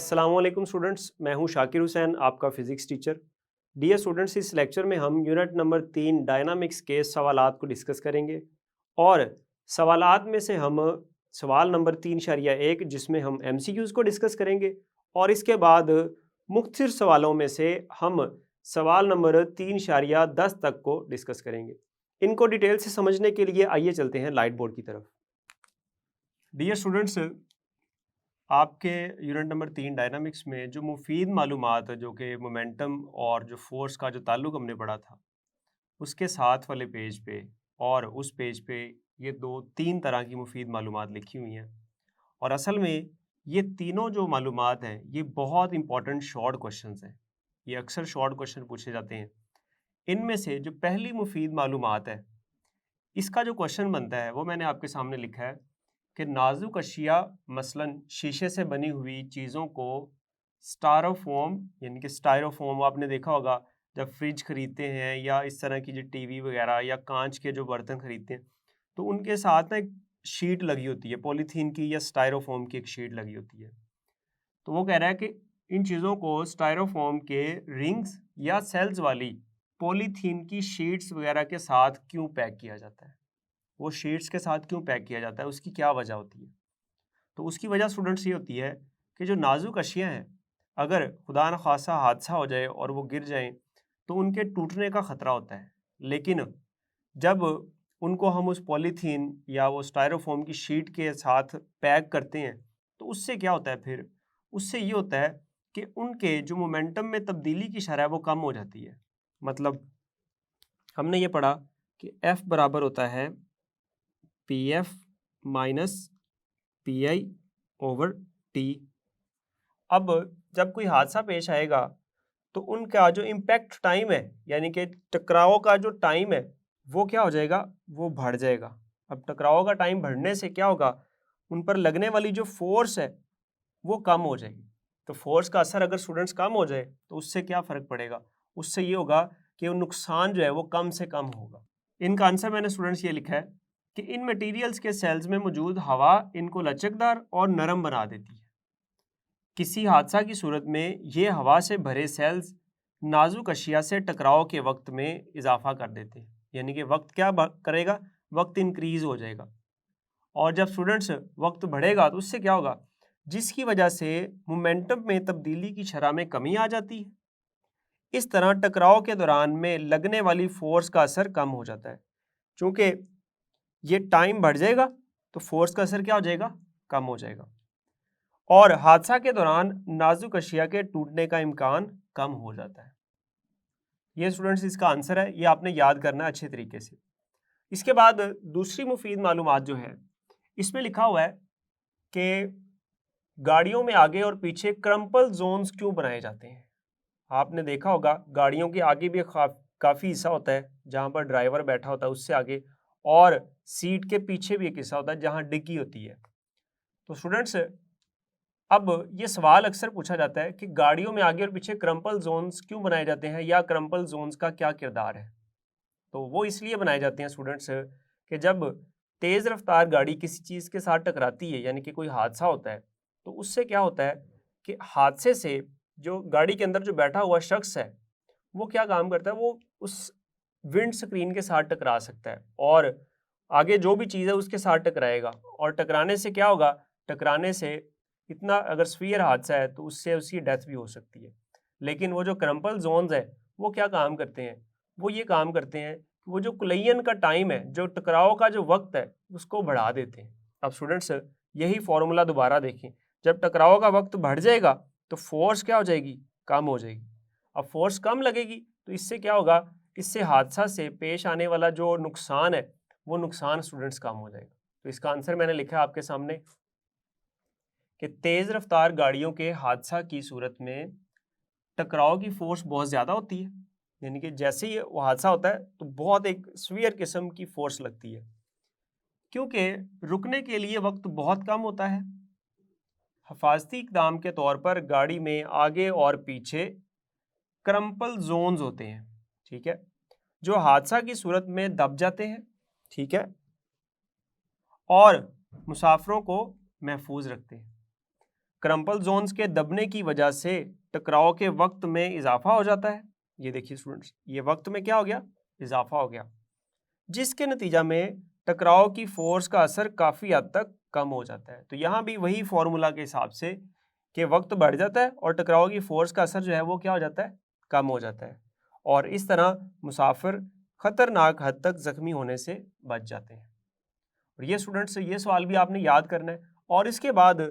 अस्सलामुअलैकुम स्टूडेंट्स, मैं हूं शाकिर हुसैन, आपका फ़िज़िक्स टीचर। डियर स्टूडेंट्स, इस लेक्चर में हम यूनिट नंबर 3 डायनामिक्स के सवालात को डिस्कस करेंगे और सवालात में से हम सवाल नंबर 3.1 जिसमें हम एमसीक्यूज़ को डिस्कस करेंगे और इसके बाद मुख्तसर सवालों में से हम सवाल नंबर 3.10 तक को डिस्कस करेंगे। इनको डिटेल से समझने के लिए आइए चलते हैं लाइट बोर्ड की तरफ। डियर स्टूडेंट्स, आपके यूनिट नंबर 3 डायनामिक्स में जो मुफीद मालूमात जो कि मोमेंटम और जो फोर्स का जो ताल्लुक हमने पढ़ा था, उसके साथ वाले पेज पे और उस पेज पे ये 2-3 तरह की मुफीद मालूमात लिखी हुई हैं और असल में ये तीनों जो मालूमात हैं ये बहुत इंपॉर्टेंट शॉर्ट क्वेश्चंस हैं। ये अक्सर शॉर्ट क्वेश्चन पूछे जाते हैं। इनमें से जो पहली मुफीद मालूमात है, इसका जो क्वेश्चन बनता है वो मैंने आपके सामने लिखा है कि नाजुक अशिया मसलन शीशे से बनी हुई चीज़ों को स्टायरोफोम यानी कि स्टायरोफोम आपने देखा होगा जब फ्रिज खरीदते हैं या इस तरह की जो टीवी वगैरह या कांच के जो बर्तन खरीदते हैं तो उनके साथ ना एक शीट लगी होती है, पॉलीथीन की या स्टायरोफोम की एक शीट लगी होती है। तो वो कह रहा है कि इन चीज़ों को स्टायरोफोम के रिंग्स या सेल्स वाली पॉलीथीन की शीट्स वगैरह के साथ क्यों पैक किया जाता है, वो शीट्स के साथ क्यों पैक किया जाता है, उसकी क्या वजह होती है। तो उसकी वजह स्टूडेंट्स ये होती है कि जो नाजुक अशिया हैं, अगर खुदा न खासा हादसा हो जाए और वो गिर जाएं तो उनके टूटने का ख़तरा होता है। लेकिन जब उनको हम उस पॉलीथीन या वो स्टायरोफोम की शीट के साथ पैक करते हैं तो उससे क्या होता है, फिर उससे ये होता है कि उनके जो मोमेंटम में तब्दीली की शरह है वो कम हो जाती है। मतलब हमने ये पढ़ा कि F बराबर होता है P F minus P I over T. अब जब कोई हादसा पेश आएगा तो उनका जो इम्पैक्ट टाइम है यानी कि टकराव का जो टाइम है वो क्या हो जाएगा, वो बढ़ जाएगा। अब टकराव का टाइम बढ़ने से क्या होगा, उन पर लगने वाली जो फोर्स है वो कम हो जाएगी। तो फोर्स का असर अगर स्टूडेंट्स कम हो जाए तो उससे क्या फ़र्क पड़ेगा, उससे ये होगा कि वो नुकसान जो है वो कम से कम होगा। इनका आंसर मैंने स्टूडेंट्स ये लिखा है कि इन मटेरियल्स के सेल्स में मौजूद हवा इनको लचकदार और नरम बना देती है। किसी हादसा की सूरत में ये हवा से भरे सेल्स नाजुक अशिया से टकराव के वक्त में इजाफा कर देते हैं, यानी कि वक्त क्या करेगा, वक्त इंक्रीज हो जाएगा। और जब स्टूडेंट्स वक्त बढ़ेगा तो उससे क्या होगा, जिसकी वजह से मोमेंटम में तब्दीली की शरह में कमी आ जाती है। इस तरह टकराव के दौरान में लगने वाली फोर्स का असर कम हो जाता है। चूँकि ये टाइम बढ़ जाएगा तो फोर्स का असर क्या हो जाएगा, कम हो जाएगा और हादसा के दौरान नाजुक अशिया के टूटने का इम्कान कम हो जाता है। ये स्टूडेंट्स इसका आंसर है, ये आपने याद करना है अच्छे तरीके से। इसके बाद दूसरी मुफीद मालूमात जो है इसमें लिखा हुआ है कि गाड़ियों में आगे और पीछे क्रम्पल जोन्स क्यों बनाए जाते हैं। आपने देखा होगा गाड़ियों के आगे भी काफ़ी हिस्सा होता है जहाँ पर ड्राइवर बैठा होता है उससे आगे, और सीट के पीछे भी एक हिस्सा होता है जहाँ डिग्गी होती है। तो स्टूडेंट्स अब ये सवाल अक्सर पूछा जाता है कि गाड़ियों में आगे और पीछे क्रम्पल जोन्स क्यों बनाए जाते हैं या क्रम्पल जोन्स का क्या किरदार है। तो वो इसलिए बनाए जाते हैं स्टूडेंट्स कि जब तेज़ रफ्तार गाड़ी किसी चीज़ के साथ टकराती है यानी कि कोई हादसा होता है तो उससे क्या होता है कि हादसे से जो गाड़ी के अंदर जो बैठा हुआ शख्स है वो क्या काम करता है, वो उस विंड स्क्रीन के साथ टकरा सकता है और आगे जो भी चीज़ है उसके साथ टकराएगा और टकराने से क्या होगा, टकराने से इतना अगर स्फीयर हादसा है तो उससे उसकी डेथ भी हो सकती है। लेकिन वो जो क्रम्पल जोन्स है वो क्या काम करते हैं, वो ये काम करते हैं कि वो जो कुलैयन का टाइम है, जो टकराव का जो वक्त है उसको बढ़ा देते हैं। अब स्टूडेंट्स यही फॉर्मूला दोबारा देखें, जब टकराव का वक्त बढ़ जाएगा तो फोर्स क्या हो जाएगी, कम हो जाएगी। अब फोर्स कम लगेगी तो इससे क्या होगा, इससे हादसा से पेश आने वाला जो नुकसान है वो नुकसान स्टूडेंट्स कम हो जाएगा। तो इसका आंसर मैंने लिखा है आपके सामने कि तेज़ रफ्तार गाड़ियों के हादसा की सूरत में टकराव की फोर्स बहुत ज़्यादा होती है, यानी कि जैसे ही वो हादसा होता है तो बहुत एक स्फीयर किस्म की फोर्स लगती है, क्योंकि रुकने के लिए वक्त बहुत कम होता है। हिफाजती इक़दाम के तौर पर गाड़ी में आगे और पीछे क्रम्पल जोन्स होते हैं, ठीक है, जो हादसा की सूरत में दब जाते हैं, ठीक है, और मुसाफिरों को महफूज रखते हैं। क्रम्पल जोन्स के दबने की वजह से टकराव के वक्त में इजाफा हो जाता है। ये देखिए स्टूडेंट्स, ये वक्त में क्या हो गया, इजाफा हो गया, जिसके नतीजा में टकराव की फोर्स का असर काफ़ी हद तक कम हो जाता है। तो यहाँ भी वही फॉर्मूला के हिसाब से कि वक्त बढ़ जाता है और टकराव की फोर्स का असर जो है वो क्या हो जाता है, कम हो जाता है, और इस तरह मुसाफिर खतरनाक हद तक जख्मी होने से बच जाते हैं। और ये स्टूडेंट्स, ये सवाल भी आपने याद करना है। और इसके बाद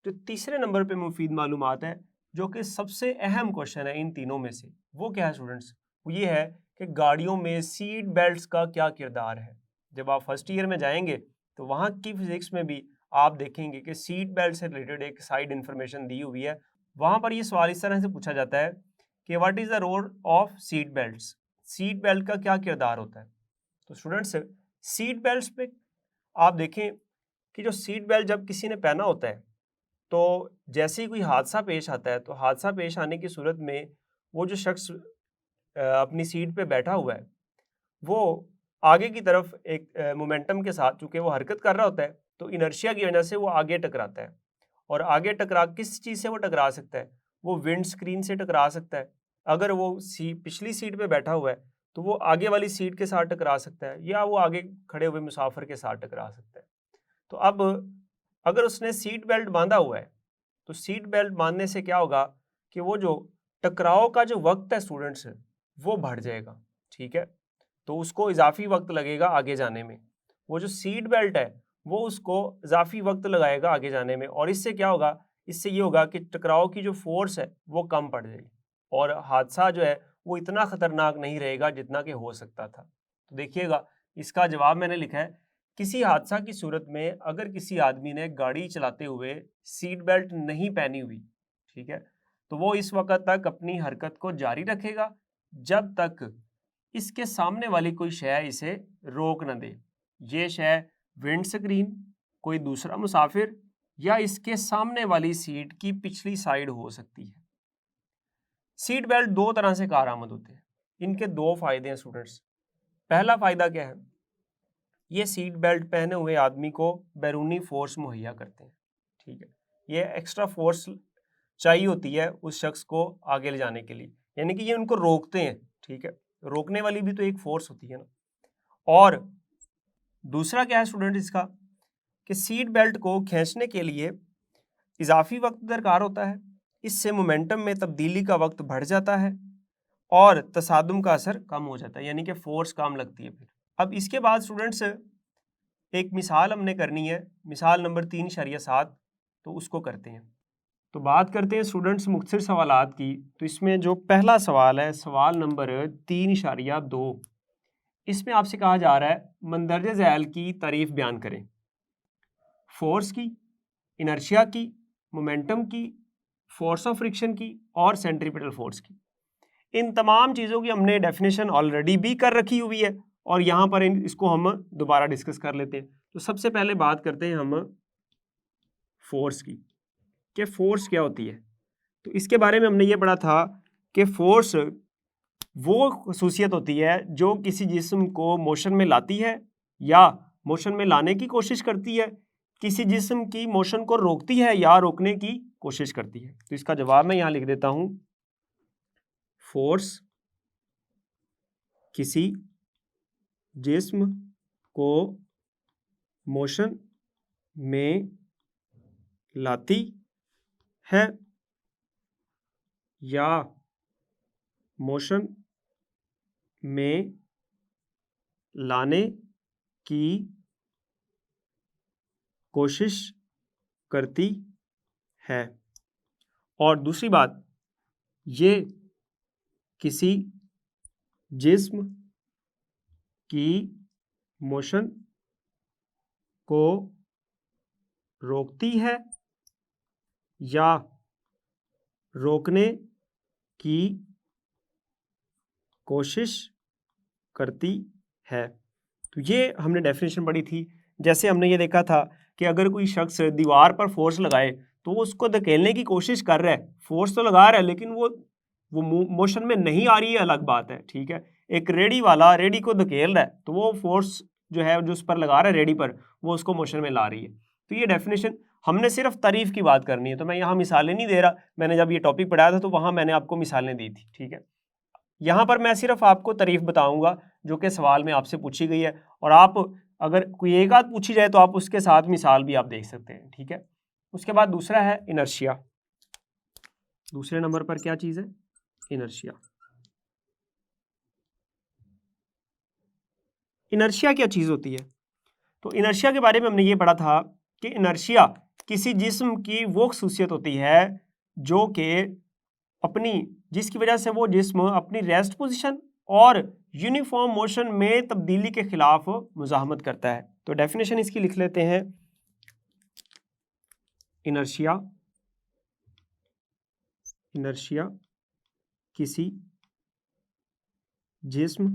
जो तीसरे नंबर पे मुफीद मालूमात है, जो कि सबसे अहम क्वेश्चन है इन तीनों में से, वो क्या है स्टूडेंट्स, वो ये है कि गाड़ियों में सीट बेल्ट्स का क्या किरदार है। जब आप फर्स्ट ईयर में जाएंगे तो वहाँ की फिजिक्स में भी आप देखेंगे कि सीट बेल्ट से रिलेटेड एक साइड इंफॉर्मेशन दी हुई है। वहाँ पर ये सवाल इस तरह से पूछा जाता है कि what is the role of seat belts, seat belt का क्या किरदार होता है। तो स्टूडेंट्स, सीट बेल्ट्स पे आप देखें कि जो सीट बेल्ट जब किसी ने पहना होता है तो जैसे ही कोई हादसा पेश आता है, तो हादसा पेश आने की सूरत में वो जो शख्स अपनी सीट पे बैठा हुआ है वो आगे की तरफ एक मोमेंटम के साथ, चूंकि वो हरकत कर रहा होता है, तो इनर्शिया की वजह से वो आगे टकराता है। और आगे टकरा किस चीज़ से वो टकरा सकता है, वो विंड स्क्रीन से टकरा सकता है। अगर वो पिछली सीट पे बैठा हुआ है तो वो आगे वाली सीट के साथ टकरा सकता है, या वो आगे खड़े हुए मुसाफिर के साथ टकरा सकता है। तो अब अगर उसने सीट बेल्ट बांधा हुआ है तो सीट बेल्ट बांधने से क्या होगा कि वो जो टकराव का जो वक्त है स्टूडेंट्स, वो बढ़ जाएगा, ठीक है। तो उसको इजाफी वक्त लगेगा आगे जाने में। वो जो सीट बेल्ट है वो उसको इजाफी वक्त लगाएगा आगे जाने में, और इससे क्या होगा, इससे ये होगा कि टकराव की जो फोर्स है वो कम पड़ जाएगी और हादसा जो है वो इतना खतरनाक नहीं रहेगा जितना कि हो सकता था। तो देखिएगा, इसका जवाब मैंने लिखा है, किसी हादसा की सूरत में अगर किसी आदमी ने गाड़ी चलाते हुए सीट बेल्ट नहीं पहनी हुई, ठीक है, तो वो इस वक्त तक अपनी हरकत को जारी रखेगा जब तक इसके सामने वाली कोई शय इसे रोक न दे। ये शय विंड स्क्रीन, कोई दूसरा मुसाफिर, या इसके सामने वाली सीट की पिछली साइड हो सकती है। सीट बेल्ट दो तरह से कारआमद होते हैं, इनके दो फायदे हैं स्टूडेंट्स। पहला फायदा क्या है, ये सीट बेल्ट पहने हुए आदमी को बैरूनी फोर्स मुहैया करते हैं, ठीक है। ये एक्स्ट्रा फोर्स चाहिए होती है उस शख्स को आगे ले जाने के लिए, यानी कि ये उनको रोकते हैं, ठीक है। रोकने वाली भी तो एक फोर्स होती है ना। और दूसरा क्या है स्टूडेंट इसका, कि सीट बेल्ट को खींचने के लिए इजाफी वक्त दरकार होता है। इससे मोमेंटम में तब्दीली का वक्त बढ़ जाता है और तसादुम का असर कम हो जाता है, यानी कि फोर्स कम लगती है फिर। अब इसके बाद स्टूडेंट्स एक मिसाल हमने करनी है, मिसाल नंबर 3.7, तो उसको करते हैं। तो बात करते हैं स्टूडेंट्स मुख्तसर सवालात की। तो इसमें जो पहला सवाल है, सवाल नंबर 3.2, इसमें आपसे कहा जा रहा है मंदरजे ज़ैल की तारीफ बयान करें, फोर्स की, इनर्शिया की, मोमेंटम की, फोर्स ऑफ फ्रिक्शन की और सेंट्रीपिटल फोर्स की। इन तमाम चीज़ों की हमने डेफिनेशन ऑलरेडी भी कर रखी हुई है और यहाँ पर इसको हम दोबारा डिस्कस कर लेते हैं। तो सबसे पहले बात करते हैं हम फोर्स की, कि फोर्स क्या होती है। तो इसके बारे में हमने ये पढ़ा था कि फोर्स वो खसूसियत होती है जो किसी जिस्म को मोशन में लाती है या मोशन में लाने की कोशिश करती है, किसी जिस्म की मोशन को रोकती है या रोकने की कोशिश करती है। तो इसका जवाब मैं यहाँ लिख देता हूँ, फोर्स किसी जिस्म को मोशन में लाती है या मोशन में लाने की कोशिश करती है। और दूसरी बात, ये किसी जिस्म की मोशन को रोकती है या रोकने की कोशिश करती है। तो ये हमने डेफिनेशन पढ़ी थी। जैसे हमने ये देखा था कि अगर कोई शख्स दीवार पर फोर्स लगाए तो वो उसको धकेलने की कोशिश कर रहा है, फोर्स तो लगा रहा है लेकिन वो मोशन में नहीं आ रही है, अलग बात है, ठीक है। एक रेडी वाला रेडी को धकेल रहा है तो वो फोर्स जो है जो उस पर लगा रहा है रेडी पर, वो उसको मोशन में ला रही है। तो ये डेफिनेशन हमने सिर्फ तारीफ की बात करनी है, तो मैं यहाँ मिसालें नहीं दे रहा। मैंने जब ये टॉपिक पढ़ाया था तो वहाँ मैंने आपको मिसालें दी थी, ठीक है। यहाँ पर मैं सिर्फ आपको तारीफ बताऊंगा जो कि सवाल में आपसे पूछी गई है, और आप अगर कोई एक आध पूछी जाए तो आप उसके साथ मिसाल भी आप देख सकते हैं, ठीक है। उसके बाद दूसरा है इनर्शिया। दूसरे नंबर पर क्या चीज़ है? इनर्शिया। इनर्शिया क्या चीज़ होती है? तो इनर्शिया के बारे में हमने ये पढ़ा था कि इनर्शिया किसी जिस्म की वो खसूसियत होती है जो कि अपनी जिसकी वजह से वो जिस्म अपनी रेस्ट पोजीशन और यूनिफॉर्म मोशन में तब्दीली के खिलाफ मुजाहमत करता है। तो डेफिनेशन इसकी लिख लेते हैं। इनर्शिया, इनर्शिया किसी जिस्म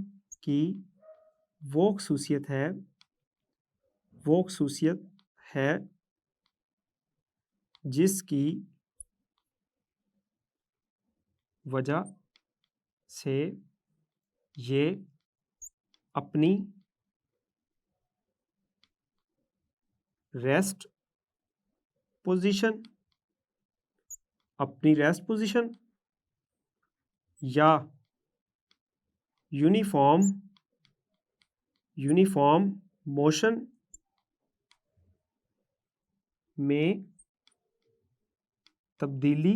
की वो खसूसियत है, वो खसूसियत है जिसकी वजह से ये अपनी रेस्ट पोजीशन, अपनी रेस्ट पोजीशन या यूनिफॉर्म मोशन में तब्दीली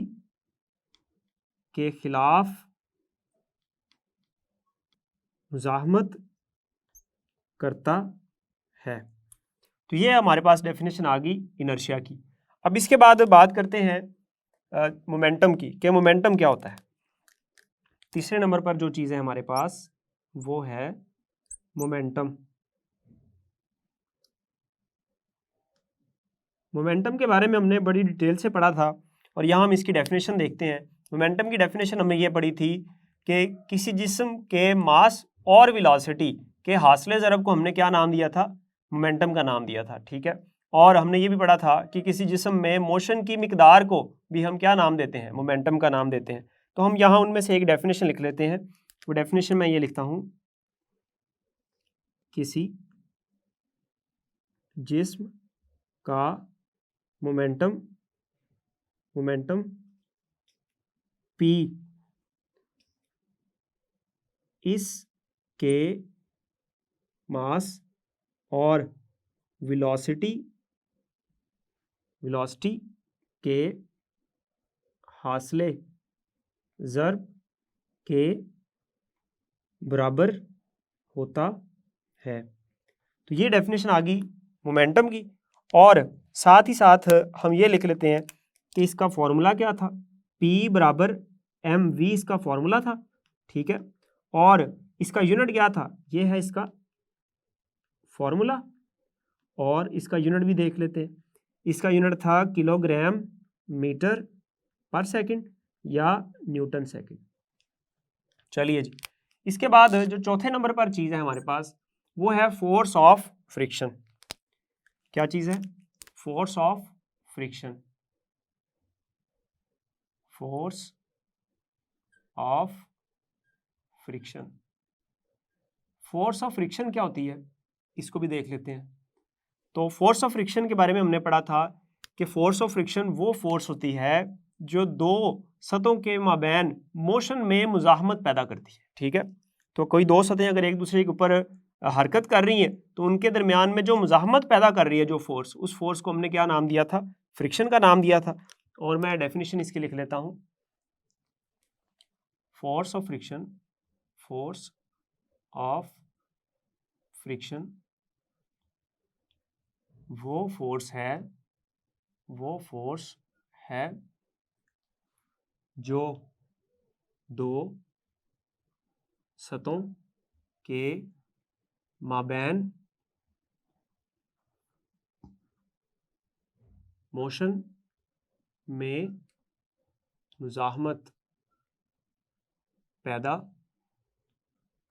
के खिलाफ मुज़ाहमत करता है। तो ये हमारे पास डेफिनेशन आ गई इनर्शिया की। अब इसके बाद बात करते हैं मोमेंटम की, कि मोमेंटम क्या होता है। तीसरे नंबर पर जो चीज़ है हमारे पास वो है मोमेंटम। मोमेंटम के बारे में हमने बड़ी डिटेल से पढ़ा था और यहाँ हम इसकी डेफिनेशन देखते हैं। मोमेंटम की डेफिनेशन हमने ये पढ़ी थी कि किसी जिस्म के मास और वेलोसिटी के हासिले ज़रब को हमने क्या नाम दिया था? मोमेंटम का नाम दिया था, ठीक है। और हमने ये भी पढ़ा था कि किसी जिस्म में मोशन की मिकदार को भी हम क्या नाम देते हैं? मोमेंटम का नाम देते हैं। तो हम यहाँ उनमें से एक डेफिनेशन लिख लेते हैं। वो डेफिनेशन मैं ये लिखता हूँ, किसी जिस्म का मोमेंटम P इसके मास और वेलोसिटी के हासिले ज़रब के बराबर होता है। तो ये डेफिनेशन आ गई मोमेंटम की। और साथ ही साथ हम ये लिख लेते हैं कि इसका फॉर्मूला क्या था? P बराबर mv इसका फॉर्मूला था, ठीक है। और इसका यूनिट क्या था? ये है इसका फॉर्मूला, और इसका यूनिट भी देख लेते हैं। इसका यूनिट था किलोग्राम मीटर पर सेकंड या न्यूटन सेकंड। चलिए जी, इसके बाद जो चौथे नंबर पर चीज़ है हमारे पास वो है फोर्स ऑफ फ्रिक्शन। क्या चीज़ है? Force of friction. Force of friction. Force of friction क्या होती है इसको भी देख लेते हैं। तो फोर्स ऑफ फ्रिक्शन के बारे में हमने पढ़ा था कि फोर्स ऑफ फ्रिक्शन वो फोर्स होती है जो दो सतहों के माबैन मोशन में मुज़ाहमत पैदा करती है, ठीक है। तो कोई दो सतहें अगर एक दूसरे के ऊपर हरकत कर रही हैं तो उनके दरमियान में जो मुज़ाहमत पैदा कर रही है जो फोर्स, उस फोर्स को हमने क्या नाम दिया था? फ्रिक्शन का नाम दिया था। और मैं डेफिनेशन इसकी लिख लेता हूँ। Force of friction, force of friction वो फोर्स है जो दो सतहों के माबैन मोशन में मुज़ाहमत पैदा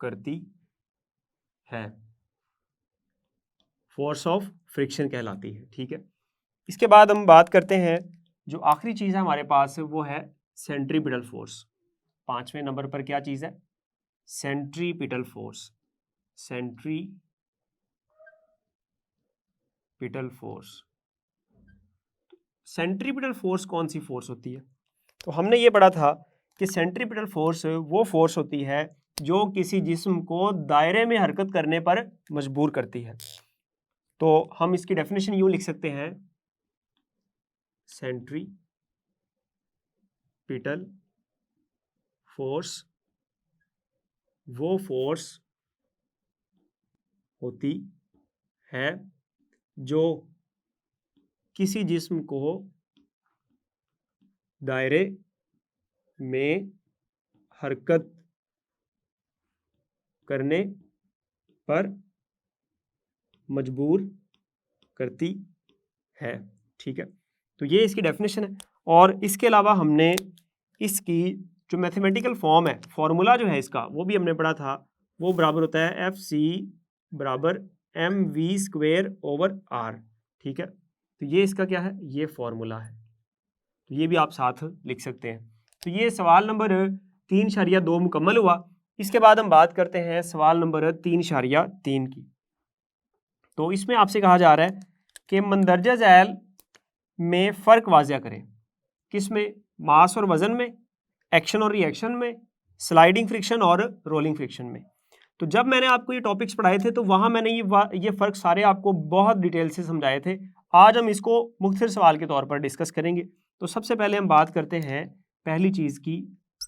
करती है, फोर्स ऑफ फ्रिक्शन कहलाती है, ठीक है। इसके बाद हम बात करते हैं, जो आखिरी चीज़ है हमारे पास वो है सेंट्रीपिटल फोर्स। पांचवें नंबर पर क्या चीज़ है? Centripetal force. Centripetal force. Centripetal force कौन सी फोर्स होती है? तो हमने ये पढ़ा था कि सेंट्रीपिटल फोर्स वो फोर्स होती है जो किसी जिस्म को दायरे में हरकत करने पर मजबूर करती है। तो हम इसकी डेफिनेशन यूं लिख सकते हैं, सेंट्रीपिटल फोर्स वो फोर्स होती है जो किसी जिस्म को दायरे में हरकत करने पर मजबूर करती है। ठीक है, तो ये इसकी डेफिनेशन है। और इसके अलावा हमने इसकी जो मैथमेटिकल फॉर्म है, फॉर्मूला जो है इसका, वो भी हमने पढ़ा था। वो बराबर होता है एफ सी बराबर m v square over r. ठीक है, तो ये इसका क्या है, ये फॉर्मूला है। तो ये भी आप साथ लिख सकते हैं। तो ये सवाल नंबर 3.2 मुकम्मल हुआ। इसके बाद हम बात करते हैं सवाल नंबर 3.3 की। तो इसमें आपसे कहा जा रहा है कि मंदरजा झैल में फ़र्क वाज़िया करें। किस में? मास और वज़न में, एक्शन और रिएक्शन में, स्लाइडिंग फ्रिक्शन और रोलिंग फ्रिक्शन में। तो जब मैंने आपको ये टॉपिक्स पढ़ाए थे तो वहाँ मैंने ये फ़र्क सारे आपको बहुत डिटेल से समझाए थे। आज हम इसको मुख्तसर सवाल के तौर पर डिस्कस करेंगे। तो सबसे पहले हम बात करते हैं पहली चीज़ की,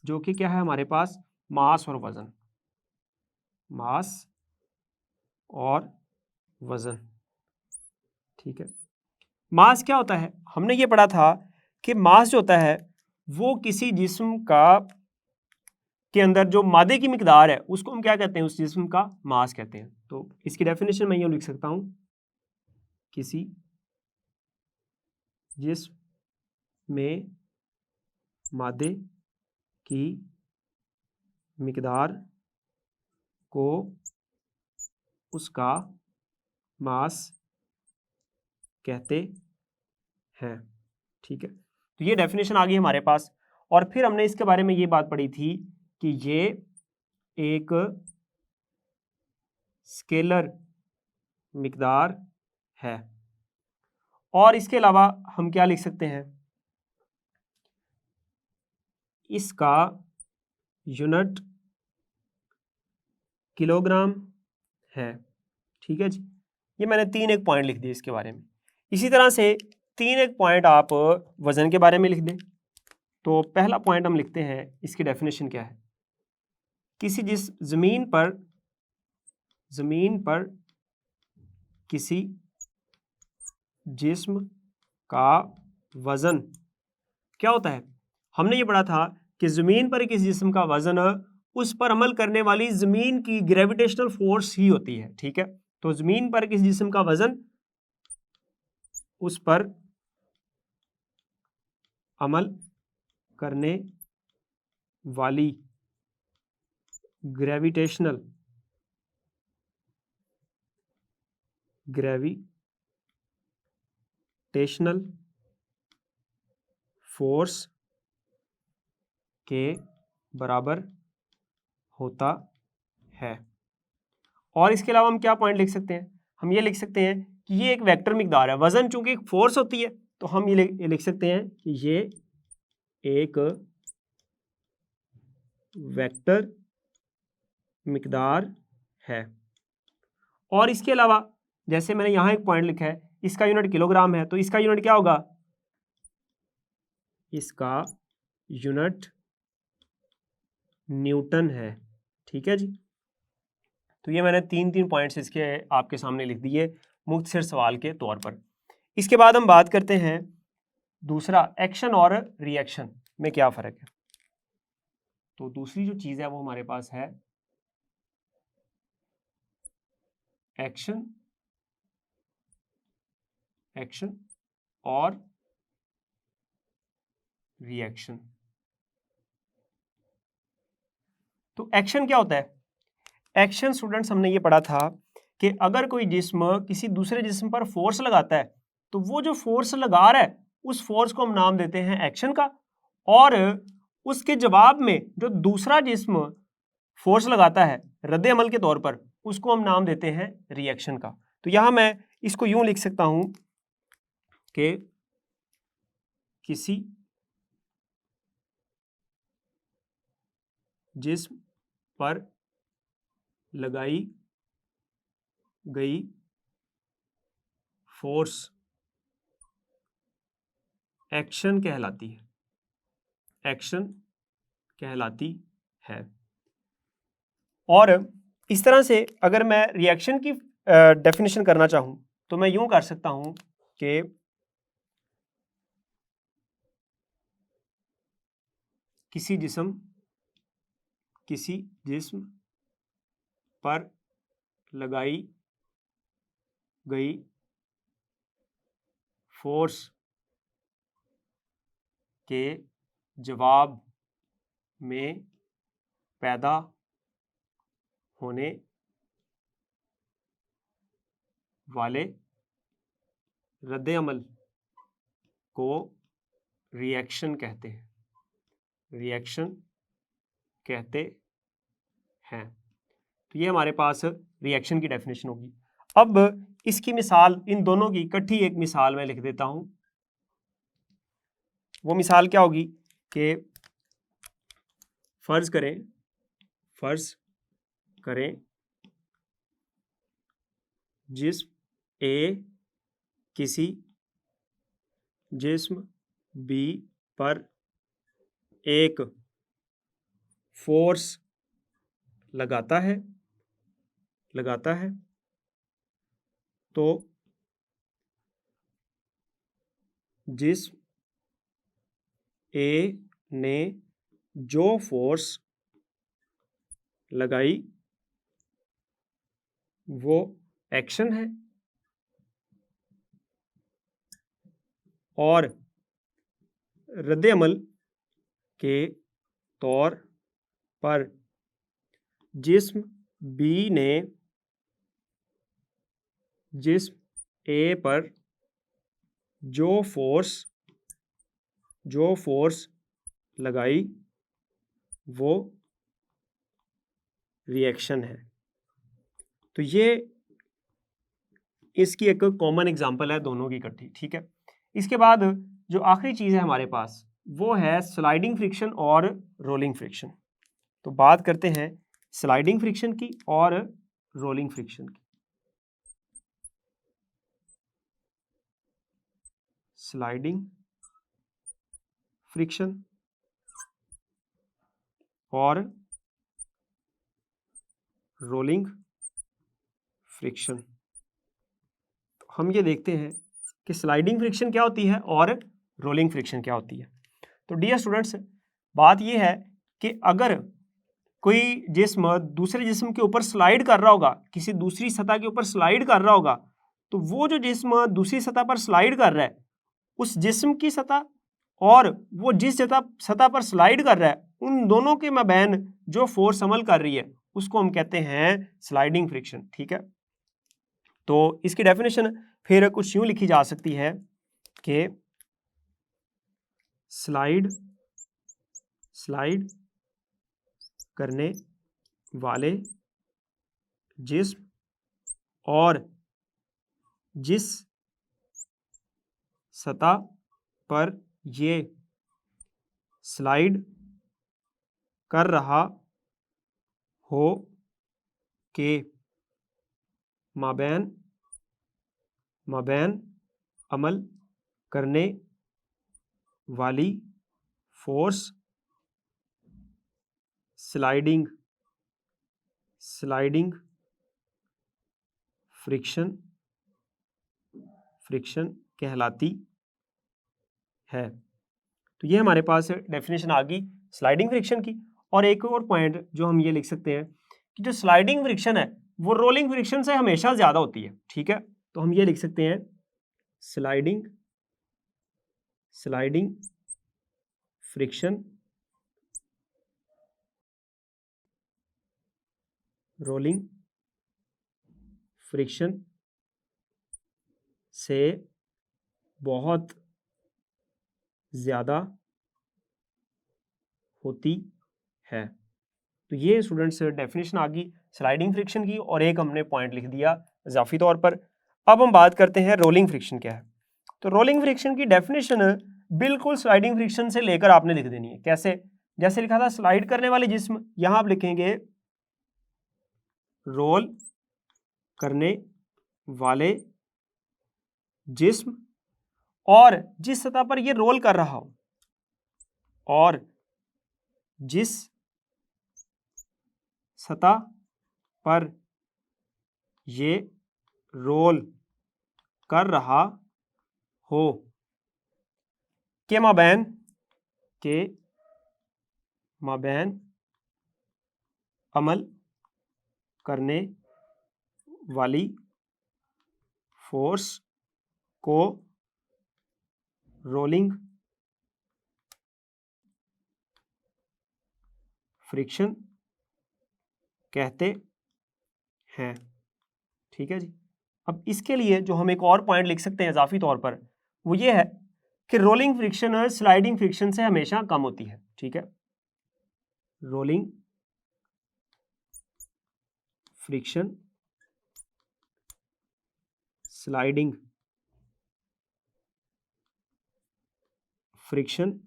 जो कि क्या है हमारे पास, मास और वज़न। मास और वज़न, ठीक है। मास क्या होता है? हमने ये पढ़ा था कि मास जो होता है वो किसी जिस्म का के अंदर जो मादे की मिकदार है उसको हम क्या कहते हैं, उस जिस्म का मास कहते हैं। तो इसकी डेफिनेशन मैं यूँ लिख सकता हूँ, किसी जिस्म में मादे की मिकदार को उसका मास कहते हैं। ठीक है, तो ये डेफिनेशन आ गई हमारे पास। और फिर हमने इसके बारे में ये बात पढ़ी थी कि ये एक स्केलर मिकदार है। और इसके अलावा हम क्या लिख सकते हैं, इसका यूनिट किलोग्राम है। ठीक है जी, ये मैंने 3 पॉइंट लिख दिए इसके बारे में। इसी तरह से 3 पॉइंट आप वज़न के बारे में लिख दें। तो पहला पॉइंट हम लिखते हैं, इसकी डेफिनेशन क्या है, किसी जिस ज़मीन पर किसी जिस्म का वज़न क्या होता है? हमने ये पढ़ा था कि ज़मीन पर किसी जिस्म का वज़न उस पर अमल करने वाली ज़मीन की ग्रेविटेशनल फोर्स ही होती है। ठीक है, तो ज़मीन पर किसी जिस्म का वज़न उस पर अमल करने वाली ग्रेविटेशनल फोर्स के बराबर होता है। और इसके अलावा हम क्या पॉइंट लिख सकते हैं, हम ये लिख सकते हैं कि ये एक वेक्टर मिकदार है। वज़न चूंकि एक फोर्स होती है तो हम ये लिख सकते हैं कि ये एक वेक्टर मिकदार है। और इसके अलावा जैसे मैंने यहाँ एक पॉइंट लिखा है, इसका यूनिट किलोग्राम है, तो इसका यूनिट क्या होगा, इसका यूनिट न्यूटन है। ठीक है जी, तो ये मैंने 3 पॉइंट्स इसके आपके सामने लिख दिए मुख्तसर सवाल के तौर पर। इसके बाद हम बात करते हैं दूसरा, एक्शन और रिएक्शन में क्या फ़र्क है। तो दूसरी जो चीज़ है वो हमारे पास है एक्शन और रिएक्शन। तो एक्शन क्या होता है? एक्शन स्टूडेंट्स हमने ये पढ़ा था कि अगर कोई जिस्म किसी दूसरे जिस्म पर फोर्स लगाता है तो वो जो फोर्स लगा रहा है उस फोर्स को हम नाम देते हैं एक्शन का, और उसके जवाब में जो दूसरा जिस्म फोर्स लगाता है रद्द अमल के तौर पर, उसको हम नाम देते हैं रिएक्शन का। तो यहां मैं इसको यूं लिख सकता हूं कि किसी जिस्म पर लगाई गई फोर्स एक्शन कहलाती है, एक्शन कहलाती है। और इस तरह से अगर मैं रिएक्शन की डेफिनेशन करना चाहूं तो मैं यूं कर सकता हूं कि किसी जिस्म पर लगाई गई फोर्स के जवाब में पैदा होने वाले रद्द-ए-अमल को रिएक्शन कहते हैं, रिएक्शन कहते हैं। तो ये हमारे पास रिएक्शन की डेफिनेशन होगी। अब इसकी मिसाल, इन दोनों की इकट्ठी एक मिसाल मैं लिख देता हूं। वो मिसाल क्या होगी कि फर्ज करें जिस्म ए किसी जिस्म बी पर एक फोर्स लगाता है तो जिस्म ए ने जो फोर्स लगाई वो एक्शन है और रद्द-ए-अमल के तौर पर जिस्म बी ने जिस्म ए पर जो फोर्स लगाई वो रिएक्शन है। तो ये इसकी एक कॉमन एग्जांपल है दोनों की इकट्ठी, ठीक है। इसके बाद जो आखिरी चीज़ है हमारे पास वो है स्लाइडिंग फ्रिक्शन और रोलिंग फ्रिक्शन। तो बात करते हैं स्लाइडिंग फ्रिक्शन की और रोलिंग फ्रिक्शन की। स्लाइडिंग फ्रिक्शन और रोलिंग फ्रिक्शन। तो हम ये देखते हैं कि स्लाइडिंग फ्रिक्शन क्या होती है और रोलिंग फ्रिक्शन क्या होती है। तो डियर स्टूडेंट्स, बात ये है कि अगर कोई जिस्म दूसरे जिस्म के ऊपर स्लाइड कर रहा होगा, किसी दूसरी सतह के ऊपर स्लाइड कर रहा होगा, तो वो जो जिस्म दूसरी सतह पर स्लाइड कर रहा है उस जिस्म की सतह और वो जिस सतह पर स्लाइड कर रहा है उन दोनों के मबैन जो फोर्स अमल कर रही है उसको हम कहते हैं स्लाइडिंग फ्रिक्शन, ठीक है। तो इसकी डेफिनेशन फिर कुछ यूं लिखी जा सकती है कि स्लाइड करने वाले जिस्म और जिस सतह पर ये स्लाइड कर रहा हो के माबैन अमल करने वाली फोर्स स्लाइडिंग फ्रिक्शन कहलाती है। तो ये हमारे पास डेफिनेशन आ गई स्लाइडिंग फ्रिक्शन की। और एक और पॉइंट जो हम ये लिख सकते हैं कि जो स्लाइडिंग फ्रिक्शन है वो रोलिंग फ्रिक्शन से हमेशा ज़्यादा होती है, ठीक है। तो हम ये लिख सकते हैं स्लाइडिंग फ्रिक्शन रोलिंग फ्रिक्शन से बहुत ज़्यादा होती है। तो ये स्टूडेंट्स डेफिनेशन आ गई स्लाइडिंग फ्रिक्शन की और एक हमने पॉइंट लिख दिया इजाफी तौर पर। अब हम बात करते हैं रोलिंग फ्रिक्शन क्या है। तो रोलिंग फ्रिक्शन की डेफिनेशन बिल्कुल स्लाइडिंग फ्रिक्शन से लेकर आपने लिख देनी है। कैसे? जैसे लिखा था स्लाइड करने वाले जिस्म, यहां आप लिखेंगे रोल करने वाले जिस्म, और जिस सतह पर ये रोल कर रहा हो, और जिस सतह पर ये रोल कर रहा हो के माबैन अमल करने वाली फोर्स को रोलिंग फ्रिक्शन कहते हैं। ठीक है जी। अब इसके लिए जो हम एक और पॉइंट लिख सकते हैं इजाफी तौर पर, वो ये है कि रोलिंग फ्रिक्शन स्लाइडिंग फ्रिक्शन से हमेशा कम होती है। ठीक है, रोलिंग फ्रिक्शन स्लाइडिंग फ्रिक्शन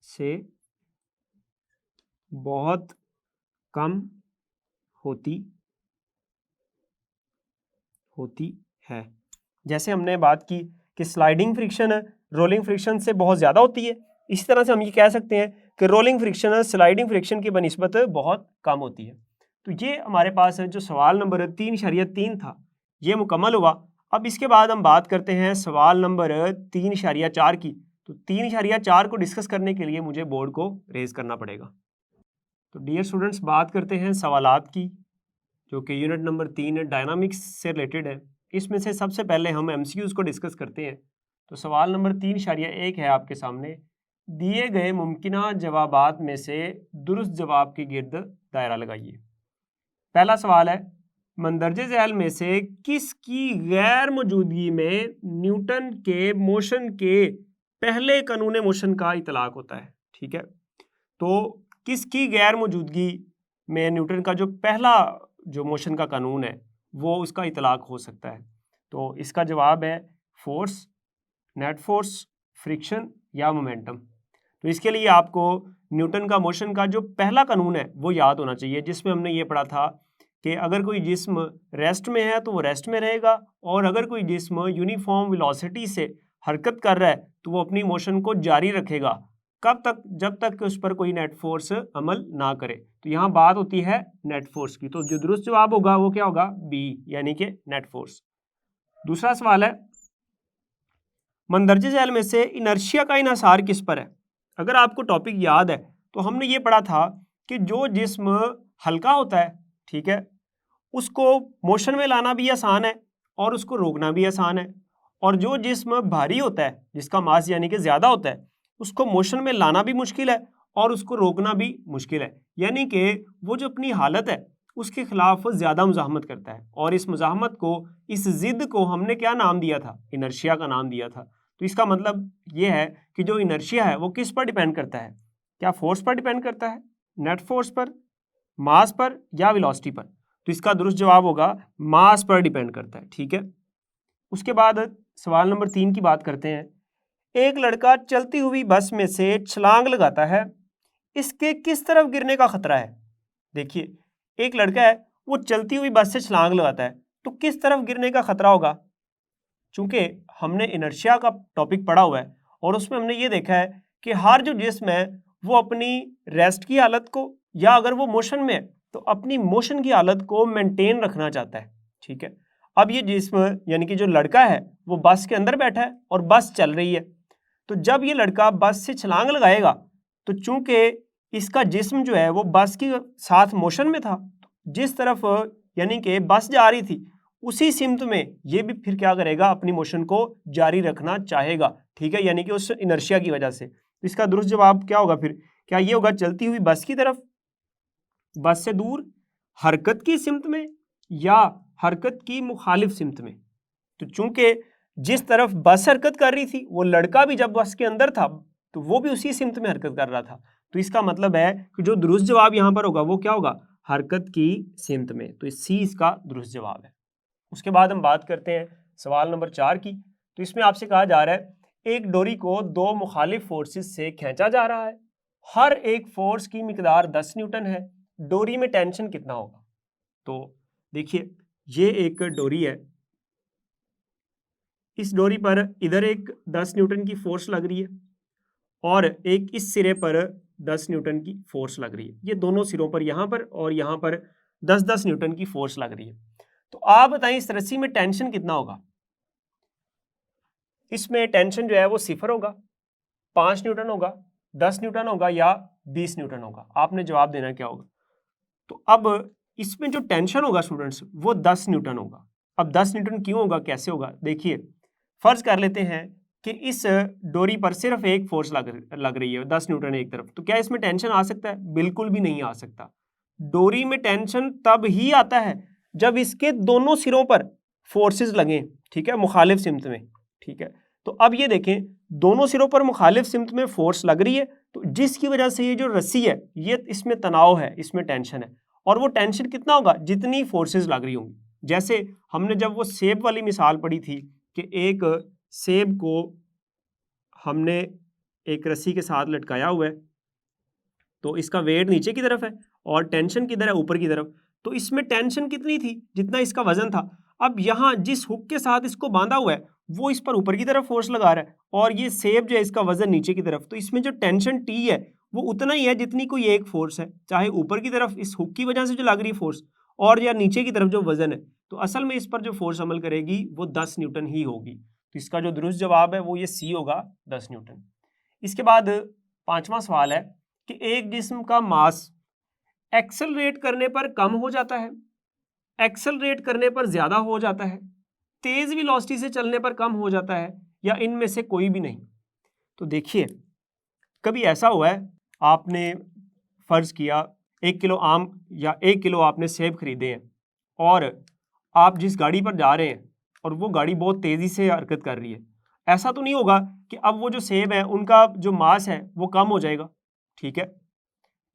से बहुत कम होती है। जैसे हमने बात की कि स्लाइडिंग फ्रिक्शन रोलिंग फ्रिक्शन से बहुत ज़्यादा होती है, इसी तरह से हम ये कह सकते हैं कि रोलिंग फ्रिक्शन स्लाइडिंग फ्रिक्शन की बनिस्बत बहुत कम होती है। तो ये हमारे पास जो सवाल नंबर 3.3 था ये मुकम्मल हुआ। अब इसके बाद हम बात करते हैं सवाल नंबर 3.4 की। तो 3.4 को डिस्कस करने के लिए मुझे बोर्ड को रेज करना पड़ेगा। तो डियर स्टूडेंट्स, बात करते हैं सवालात की, जो कि यूनिट नंबर 3 डायनामिक्स से रिलेटेड है। इसमें से सबसे पहले हम एमसीक्यूज को डिस्कस करते हैं। तो सवाल नंबर 3.1 है आपके सामने। दिए गए मुमकिना जवाबात में से दुरुस्त जवाब के गिर्द दायरा लगाइए। पहला सवाल है, मंदरजे झैल में से किसकी गैर मौजूदगी में न्यूटन के मोशन के पहले कानून मोशन का इतलाक होता है। ठीक है, तो किसकी गैर मौजूदगी में न्यूटन का जो पहला जो मोशन का कानून है वो उसका इतलाक हो सकता है? तो इसका जवाब है फोर्स, नेट फोर्स, फ्रिक्शन या मोमेंटम। तो इसके लिए आपको न्यूटन का मोशन का जो पहला कानून है वो याद होना चाहिए, जिसमें हमने ये पढ़ा था कि अगर कोई जिस्म रेस्ट में है तो वो रेस्ट में रहेगा, और अगर कोई जिस्म यूनिफॉर्म वेलोसिटी से हरकत कर रहा है तो वो अपनी मोशन को जारी रखेगा। कब तक? जब तक उस पर कोई नेट फोर्स अमल ना करे। तो यहाँ बात होती है नेट फोर्स की। तो जो दुरुस्त जवाब होगा वो क्या होगा? बी, यानी कि नेट फोर्स। दूसरा सवाल है, मंदरजे झैल में से इनर्शिया का इन्हिसार किस पर है? अगर आपको टॉपिक याद है तो हमने ये पढ़ा था कि जो जिस्म हल्का होता है, ठीक है, उसको मोशन में लाना भी आसान है और उसको रोकना भी आसान है, और जो जिस्म भारी होता है, जिसका मास यानी कि ज़्यादा होता है, उसको मोशन में लाना भी मुश्किल है और उसको रोकना भी मुश्किल है। यानी कि वो जो अपनी हालत है उसके खिलाफ ज़्यादा मुज़ाहमत करता है, और इस मुज़ाहमत को, इस ज़िद को हमने क्या नाम दिया था? इनर्शिया का नाम दिया था। तो इसका मतलब ये है कि जो इनर्शिया है वो किस पर डिपेंड करता है? क्या फोर्स पर डिपेंड करता है, नेट फोर्स पर, मास पर, या वेलोसिटी पर? तो इसका दुरुस्त जवाब होगा मास पर डिपेंड करता है। ठीक है, उसके बाद सवाल नंबर 3 की बात करते हैं। एक लड़का चलती हुई बस में से छलांग लगाता है, इसके किस तरफ गिरने का खतरा है? देखिए, एक लड़का है वो चलती हुई बस से छलांग लगाता है, तो किस तरफ गिरने का खतरा होगा? चूंकि हमने इनर्शिया का टॉपिक पढ़ा हुआ है और उसमें हमने ये देखा है कि हर जो जिस्म है वो अपनी रेस्ट की हालत को, या अगर वो मोशन में है तो अपनी मोशन की हालत को मेंटेन रखना चाहता है। ठीक है, अब ये जिस्म यानी कि जो लड़का है वो बस के अंदर बैठा है और बस चल रही है। तो जब ये लड़का बस से छलांग लगाएगा तो चूंकि इसका जिस्म जो है वो बस के साथ मोशन में था, जिस तरफ यानी कि बस जा रही थी उसी सिमत में ये भी फिर क्या करेगा? अपनी मोशन को जारी रखना चाहेगा। ठीक है, यानी कि उस इनर्शिया की वजह से। तो इसका दुरुस्त जवाब क्या होगा फिर? क्या ये होगा चलती हुई बस की तरफ, बस से दूर, हरकत की सिमत में, या हरकत की मुखालिफ सिमत में? तो चूंकि जिस तरफ बस हरकत कर रही थी वो लड़का भी जब बस के अंदर था तो वो भी उसी सिमत में हरकत कर रहा था। तो इसका मतलब है कि जो दुरुस्त जवाब यहाँ पर होगा वो क्या होगा? हरकत की सिमत में। तो सी इसका दुरुस्त जवाब है। उसके बाद हम बात करते हैं सवाल नंबर 4 की। तो इसमें आपसे कहा जा रहा है एक डोरी को दो मुखालिफ फोर्सेस से खींचा जा रहा है, हर एक फोर्स की मिकदार 10 न्यूटन है, डोरी में टेंशन कितना होगा। तो देखिए ये एक डोरी है, इस डोरी पर इधर एक 10 न्यूटन की फोर्स लग रही है और एक इस सिरे पर 10 न्यूटन की फोर्स लग रही है। ये दोनों सिरों पर यहाँ पर और यहाँ पर 10-10 न्यूटन की फोर्स लग रही है। तो आप बताएं इस रस्सी में टेंशन कितना होगा। इसमें टेंशन जो है वो 0 होगा, 5 न्यूटन होगा, 10 न्यूटन होगा या 20 न्यूटन होगा। आपने जवाब देना क्या होगा। तो अब इसमें जो टेंशन होगा स्टूडेंट्स वो 10 न्यूटन होगा। अब 10 न्यूटन क्यों होगा, कैसे होगा, देखिए फर्ज कर लेते हैं कि इस डोरी पर सिर्फ एक फोर्स लग रही है 10 न्यूटन एक तरफ, तो क्या इसमें टेंशन आ सकता है? बिल्कुल भी नहीं आ सकता। डोरी में टेंशन तब ही आता है जब इसके दोनों सिरों पर फोर्सेस लगें, ठीक है, मुखालिफ सिमत में, ठीक है। तो अब ये देखें दोनों सिरों पर मुखालिफ सिमत में फोर्स लग रही है, तो जिसकी वजह से ये जो रस्सी है ये इसमें तनाव है, इसमें टेंशन है, और वो टेंशन कितना होगा, जितनी फोर्सेस लग रही होंगी। जैसे हमने जब वो सेब वाली मिसाल पढ़ी थी कि एक सेब को हमने एक रस्सी के साथ लटकाया हुआ है, तो इसका वेट नीचे की तरफ है और टेंशन किधर है, ऊपर की तरफ। तो इसमें टेंशन कितनी थी, जितना इसका वजन था। अब यहाँ जिस हुक के साथ इसको बांधा हुआ है वो इस पर ऊपर की तरफ फोर्स लगा रहा है और ये सेब जो है इसका वजन नीचे की तरफ। तो इसमें जो टेंशन टी है वो उतना ही है जितनी कोई एक फोर्स है, चाहे ऊपर की तरफ इस हुक की वजह से जो लग रही फोर्स और या नीचे की तरफ जो वजन है। तो असल में इस पर जो फोर्स अमल करेगी वो 10 न्यूटन ही होगी। तो इसका जो दुरुस्त जवाब है वो ये सी होगा, 10 न्यूटन। इसके बाद 5वां सवाल है कि एक जिस्म का मास एक्सेलरेट करने पर कम हो जाता है, एक्सेलरेट करने पर ज्यादा हो जाता है, तेज वेलोसिटी से चलने पर कम हो जाता है, या इनमें से कोई भी नहीं। तो देखिए कभी ऐसा हुआ है आपने फर्ज किया 1 किलो आम या 1 किलो आपने सेब खरीदे हैं और आप जिस गाड़ी पर जा रहे हैं और वो गाड़ी बहुत तेजी से हरकत कर रही है, ऐसा तो नहीं होगा कि अब वो जो सेब है उनका जो मास है वो कम हो जाएगा, ठीक है,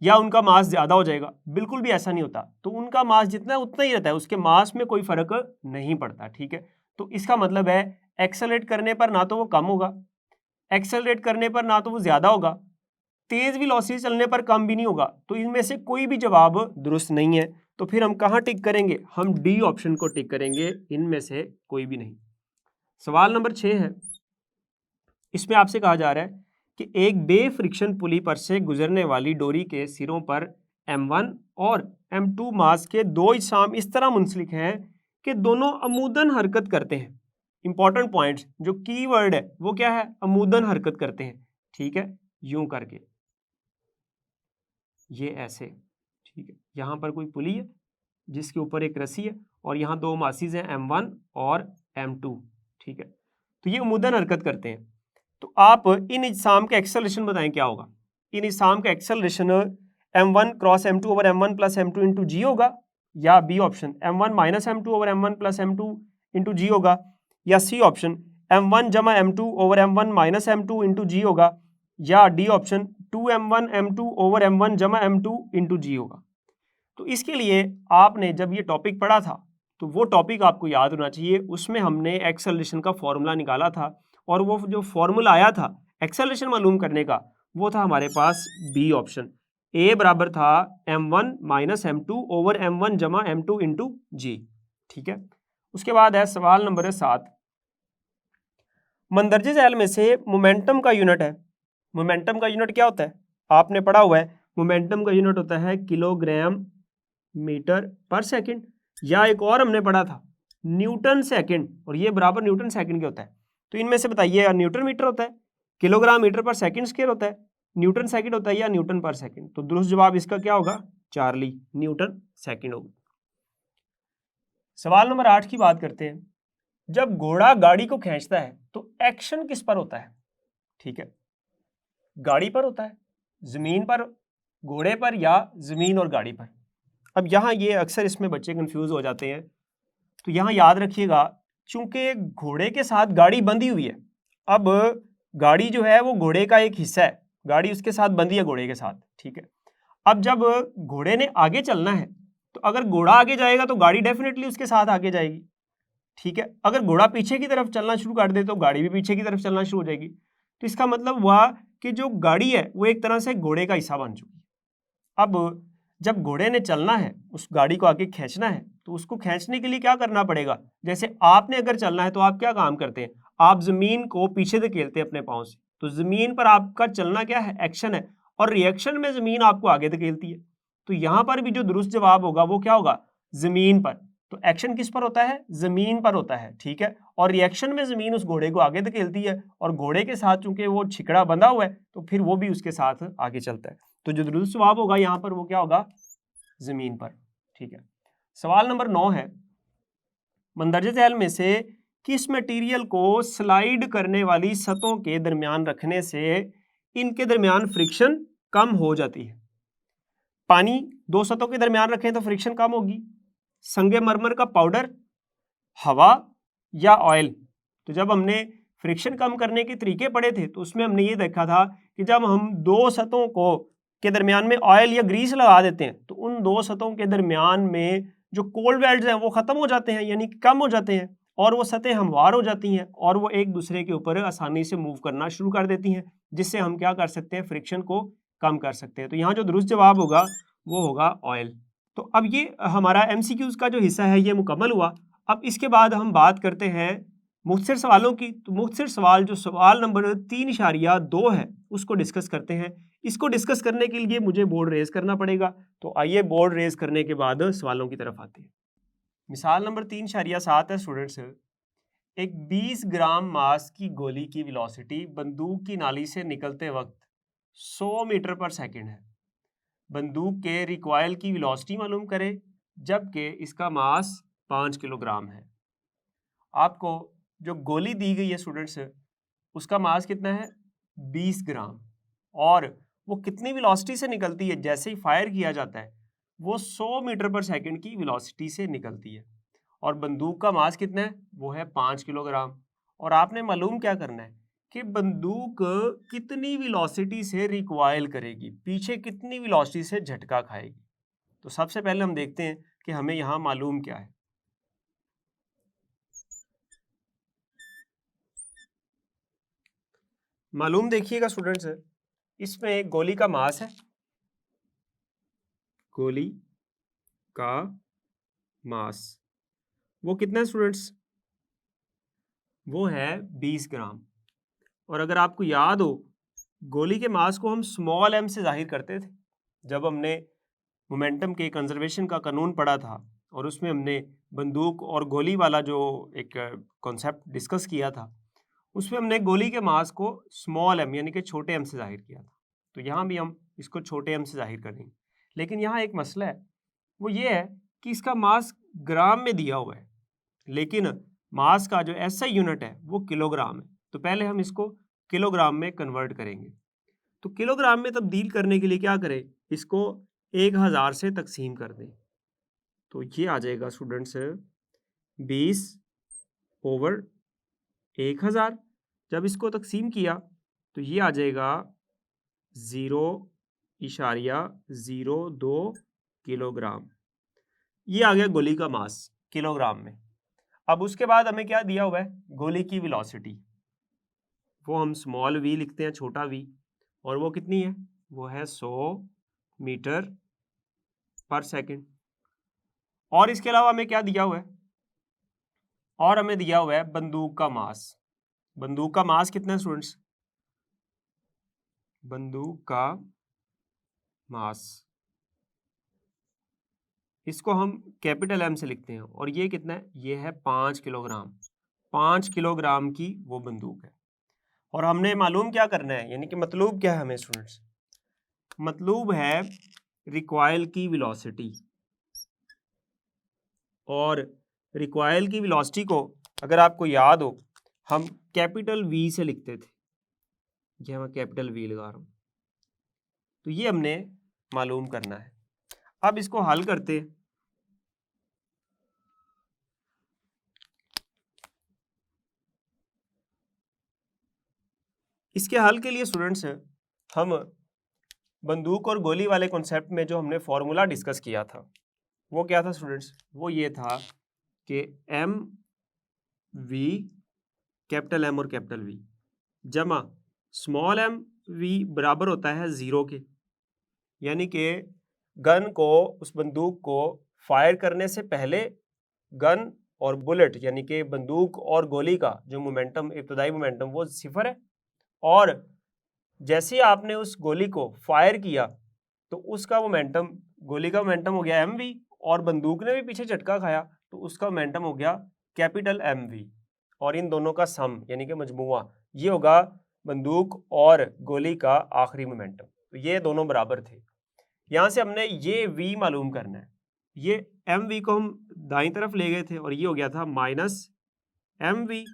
या उनका मास ज्यादा हो जाएगा, बिल्कुल भी ऐसा नहीं होता। तो उनका मास जितना है उतना ही रहता है, उसके मास में कोई फर्क नहीं पड़ता, ठीक है। तो इसका मतलब है एक्सेलरेट करने पर ना तो वो कम होगा, एक्सेलरेट करने पर ना तो वो ज्यादा होगा, तेज वेलोसिटी चलने पर कम भी नहीं होगा। तो इनमें से कोई भी जवाब दुरुस्त नहीं है। तो फिर हम कहाँ टिक करेंगे, हम डी ऑप्शन को टिक करेंगे, इनमें से कोई भी नहीं। सवाल नंबर 6 है, इसमें आपसे कहा जा रहा है कि एक बे फ्रिक्शन पुली पर से गुजरने वाली डोरी के सिरों पर M1 और M2 मास के दो इज्साम इस तरह मुंसलिक हैं कि दोनों अमूदन हरकत करते हैं। इंपॉर्टेंट पॉइंट्स, जो की वर्ड है वो क्या है, अमूदन हरकत करते हैं, ठीक है, यूं करके, ये ऐसे, ठीक है। यहाँ पर कोई पुली है जिसके ऊपर एक रस्सी है और यहाँ दो मासीज हैं M1 और M2, ठीक है। तो ये अमूदन हरकत करते हैं। तो आप इन इज्साम का एक्सेलरेशन बताएं क्या होगा। इन इज्साम का acceleration M1 cross M2 over M1 plus M2 into g होगा, या b option M1 minus M2 over M1 plus M2 into g होगा, या सी ऑप्शन M1 जमा M2 over M1 minus M2 into g होगा, या D option 2M1 M2 over M1 जमा M2 into g होगा। तो इसके लिए आपने जब ये टॉपिक पढ़ा था तो वो टॉपिक आपको याद होना चाहिए, उसमें हमने एक्सेलरेशन का फॉर्मूला निकाला था और वो जो फॉर्मूला आया था एक्सेलरेशन मालूम करने का वो था हमारे पास बी ऑप्शन, ए बराबर था M1 minus M2 over M1 जमा M2 इंटू जी, ठीक है। उसके बाद है सवाल नंबर 7, मंदरजे झैल में से मोमेंटम का यूनिट है। मोमेंटम का यूनिट क्या होता है, आपने पढ़ा हुआ है, मोमेंटम का यूनिट होता है किलोग्राम मीटर पर सेकंड, या एक और हमने पढ़ा था न्यूटन सेकंड, और ये बराबर न्यूटन सेकंड के होता है। तो इनमें से बताइए, या न्यूटन मीटर होता है, किलोग्राम मीटर पर सेकंड स्क्वायर होता है, न्यूटन सेकंड होता है, या न्यूटन पर सेकंड। तो दुरुस्त जवाब इसका क्या होगा, चार्ली, न्यूटन सेकंड होगा। सवाल नंबर 8 की बात करते हैं। जब घोड़ा गाड़ी को खींचता है तो एक्शन किस पर होता है, ठीक है, गाड़ी पर होता है, जमीन पर, घोड़े पर, या जमीन और गाड़ी पर। अब यहाँ ये अक्सर इसमें बच्चे कंफ्यूज हो जाते हैं, तो यहाँ याद रखिएगा चूंकि घोड़े के साथ गाड़ी बंधी हुई है, अब गाड़ी जो है वो घोड़े का एक हिस्सा है, गाड़ी उसके साथ बंधी है घोड़े के साथ, ठीक है। अब जब घोड़े ने आगे चलना है तो अगर घोड़ा आगे जाएगा तो गाड़ी डेफिनेटली उसके साथ आगे जाएगी, ठीक है। अगर घोड़ा पीछे की तरफ चलना शुरू कर दे तो गाड़ी भी पीछे की तरफ चलना शुरू हो जाएगी। तो इसका मतलब हुआ कि जो गाड़ी है वो एक तरह से घोड़े का हिस्सा बन चुकी है। अब जब घोड़े ने चलना है, उस गाड़ी को आगे खींचना है, तो उसको खींचने के लिए क्या करना पड़ेगा? जैसे आपने अगर चलना है तो आप क्या काम करते हैं? आप जमीन को पीछे धकेलते हैं अपने पाँव से, तो जमीन पर आपका चलना क्या है? एक्शन है, और रिएक्शन में जमीन आपको आगे धकेलती है। तो यहां पर भी जो दुरुस्त जवाब होगा वो क्या होगा? जमीन पर। तो एक्शन किस पर होता है? जमीन पर होता है, ठीक है। और रिएक्शन में जमीन उस घोड़े को आगे धकेलती है, और घोड़े के साथ चूंकि वो छिकड़ा बंधा हुआ है तो फिर वो भी उसके साथ आगे चलता है। तो जो दुरुस्त जवाब होगा यहाँ पर वो क्या होगा? जमीन पर, ठीक है। सवाल नंबर 9 है, मंदरजे झैल में से किस मटेरियल को स्लाइड करने वाली सतहों के दरमियान रखने से इनके दरमियान फ्रिक्शन कम हो जाती है? पानी दो सतहों के दरमियान रखें तो फ्रिक्शन कम होगी, संगमरमर का पाउडर, हवा या ऑयल? तो जब हमने फ्रिक्शन कम करने के तरीके पढ़े थे तो उसमें हमने ये देखा था कि जब हम दो सतहों को के दरमियान में ऑयल या ग्रीस लगा देते हैं तो उन दो सतहों के दरमियान में जो कोल्ड वेल्ड्स हैं वो खत्म हो जाते हैं, यानी कम हो जाते हैं, और वो सतहें हमवार हो जाती हैं और वो एक दूसरे के ऊपर आसानी से मूव करना शुरू कर देती हैं, जिससे हम क्या कर सकते हैं? फ्रिक्शन को कम कर सकते हैं। तो यहाँ जो दुरुस्त जवाब होगा वो होगा ऑयल। तो अब ये हमारा MCQs का जो हिस्सा है ये मुकम्मल हुआ। अब इसके बाद हम बात करते हैं मुख्तसर सवालों की। तो मुख्तसर सवाल जो सवाल नंबर 3.2 है उसको डिस्कस करते हैं। इसको डिस्कस करने के लिए मुझे बोर्ड रेज करना पड़ेगा, तो आइए बोर्ड रेज करने के बाद सवालों की तरफ आते हैं। मिसाल नंबर 3.7 है स्टूडेंट्स, एक 20 ग्राम मास की गोली की वेलोसिटी बंदूक की नाली से निकलते वक्त 100 मीटर पर सेकंड है। बंदूक के रिकॉयल की वेलोसिटी मालूम करें जबकि इसका मास 5 किलोग्राम है। आपको जो गोली दी गई है स्टूडेंट्स उसका मास कितना है? 20 ग्राम, और वो कितनी वेलोसिटी से निकलती है? जैसे ही फायर किया जाता है वो 100 मीटर पर सेकंड की वेलोसिटी से निकलती है, और बंदूक का मास कितना है? वो है 5 किलोग्राम। और आपने मालूम क्या करना है कि बंदूक कितनी वेलोसिटी से रिकॉयल करेगी, पीछे कितनी वेलोसिटी से झटका खाएगी। तो सबसे पहले हम देखते हैं कि हमें यहाँ मालूम क्या है। मालूम देखिएगा स्टूडेंट्स, इसमें गोली का मास है, गोली का मास वो कितना है स्टूडेंट्स? वो है 20 ग्राम। और अगर आपको याद हो गोली के मास को हम स्मॉल m से जाहिर करते थे जब हमने मोमेंटम के कंजर्वेशन का कानून पढ़ा था, और उसमें हमने बंदूक और गोली वाला जो एक कॉन्सेप्ट डिस्कस किया था उसमें हमने गोली के मास को स्मॉल m यानी कि छोटे m से जाहिर किया था। तो यहाँ भी हम इसको छोटे m से जाहिर करेंगे, लेकिन यहाँ एक मसला है, वो ये है कि इसका मास ग्राम में दिया हुआ है, लेकिन मास का जो SI यूनिट है वो किलोग्राम है। तो पहले हम इसको किलोग्राम में कन्वर्ट करेंगे। तो किलोग्राम में तब्दील करने के लिए क्या करें? इसको 1000 से तकसीम कर दें, तो ये आ जाएगा स्टूडेंट्स 20/1000। जब इसको तकसीम किया तो ये आ जाएगा 0.02 किलोग्राम। ये आ गया गोली का मास किलोग्राम में। अब उसके बाद हमें क्या दिया हुआ है? गोली की वेलोसिटी, वो हम स्मॉल v लिखते हैं, छोटा v, और वो कितनी है? वो है 100 मीटर पर सेकंड। और इसके अलावा हमें क्या दिया हुआ है? और हमें दिया हुआ है बंदूक का मास। बंदूक का मास कितना है स्टूडेंट्स? बंदूक का मास इसको हम कैपिटल M से लिखते हैं, और ये कितना है? ये है 5 किलोग्राम। 5 किलोग्राम की वो बंदूक है। और हमने मालूम क्या करना है, यानी कि मतलूब क्या है हमें स्टूडेंट्स? मतलूब है रिकॉयल की वेलोसिटी, और रिकॉयल की वेलोसिटी को अगर आपको याद हो हम कैपिटल V से लिखते थे, ये मैं कैपिटल V लगा रहा हूँ। तो ये हमने मालूम करना है। अब इसको हल करते हैं। इसके हल के लिए स्टूडेंट्स हम बंदूक और गोली वाले कॉन्सेप्ट में जो हमने फॉर्मूला डिस्कस किया था वो क्या था स्टूडेंट्स? वो ये था कि M वी कैपिटल एम और कैपिटल वी जमा स्मॉल एम वी बराबर होता है 0 के, यानी कि गन को, उस बंदूक को फायर करने से पहले गन और बुलेट यानी कि बंदूक और गोली का जो मोमेंटम, इब्तदाई मोमेंटम, वो 0 है। और जैसे ही आपने उस गोली को फायर किया तो उसका मोमेंटम, गोली का मोमेंटम हो गया mv, और बंदूक ने भी पीछे झटका खाया तो उसका मोमेंटम हो गया कैपिटल mv, और इन दोनों का सम यानी कि मजमुआ ये होगा बंदूक और गोली का आखिरी मोमेंटम। तो ये दोनों बराबर थे। यहाँ से हमने ये v मालूम करना है। ये mv को हम दाईं तरफ ले गए थे और ये हो गया था माइनस mv,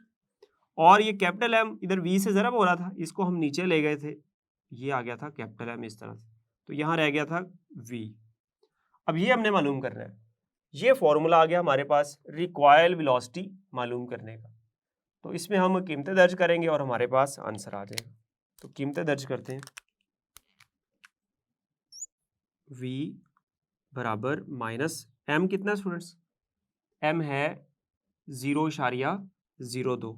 और ये कैपिटल एम इधर v से ज़रब हो रहा था, इसको हम नीचे ले गए थे, ये आ गया था कैपिटल एम इस तरह से, तो यहाँ रह गया था v। अब ये हमने मालूम करना है। ये फॉर्मूला आ गया हमारे पास रिक्वायर्ड वेलोसिटी मालूम करने का। तो इसमें हम कीमतें दर्ज करेंगे और हमारे पास आंसर आ जाएगा। तो कीमतें दर्ज करते हैं। v बराबर माइनस m, कितना स्टूडेंट्स? m है 0.02,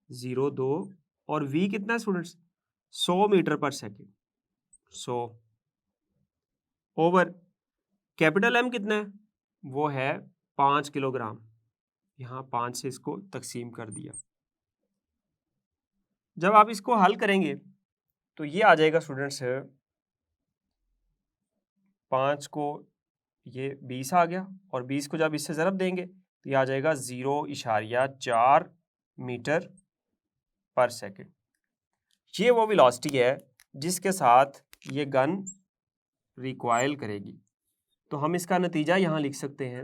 0.02, और v कितना स्टूडेंट्स? 100 मीटर पर सेकेंड, 100 ओवर कैपिटल एम कितना है? वो है 5 किलोग्राम। यहाँ 5 से इसको तकसीम कर दिया। जब आप इसको हल करेंगे तो ये आ जाएगा स्टूडेंट्स, 5 को ये 20 आ गया, और 20 को जब इससे ज़रब देंगे तो ये आ जाएगा 0.4 मीटर पर सेकेंड। ये वो वेलोसिटी है जिसके साथ ये गन रिकॉइल करेगी। तो हम इसका नतीजा यहाँ लिख सकते हैं।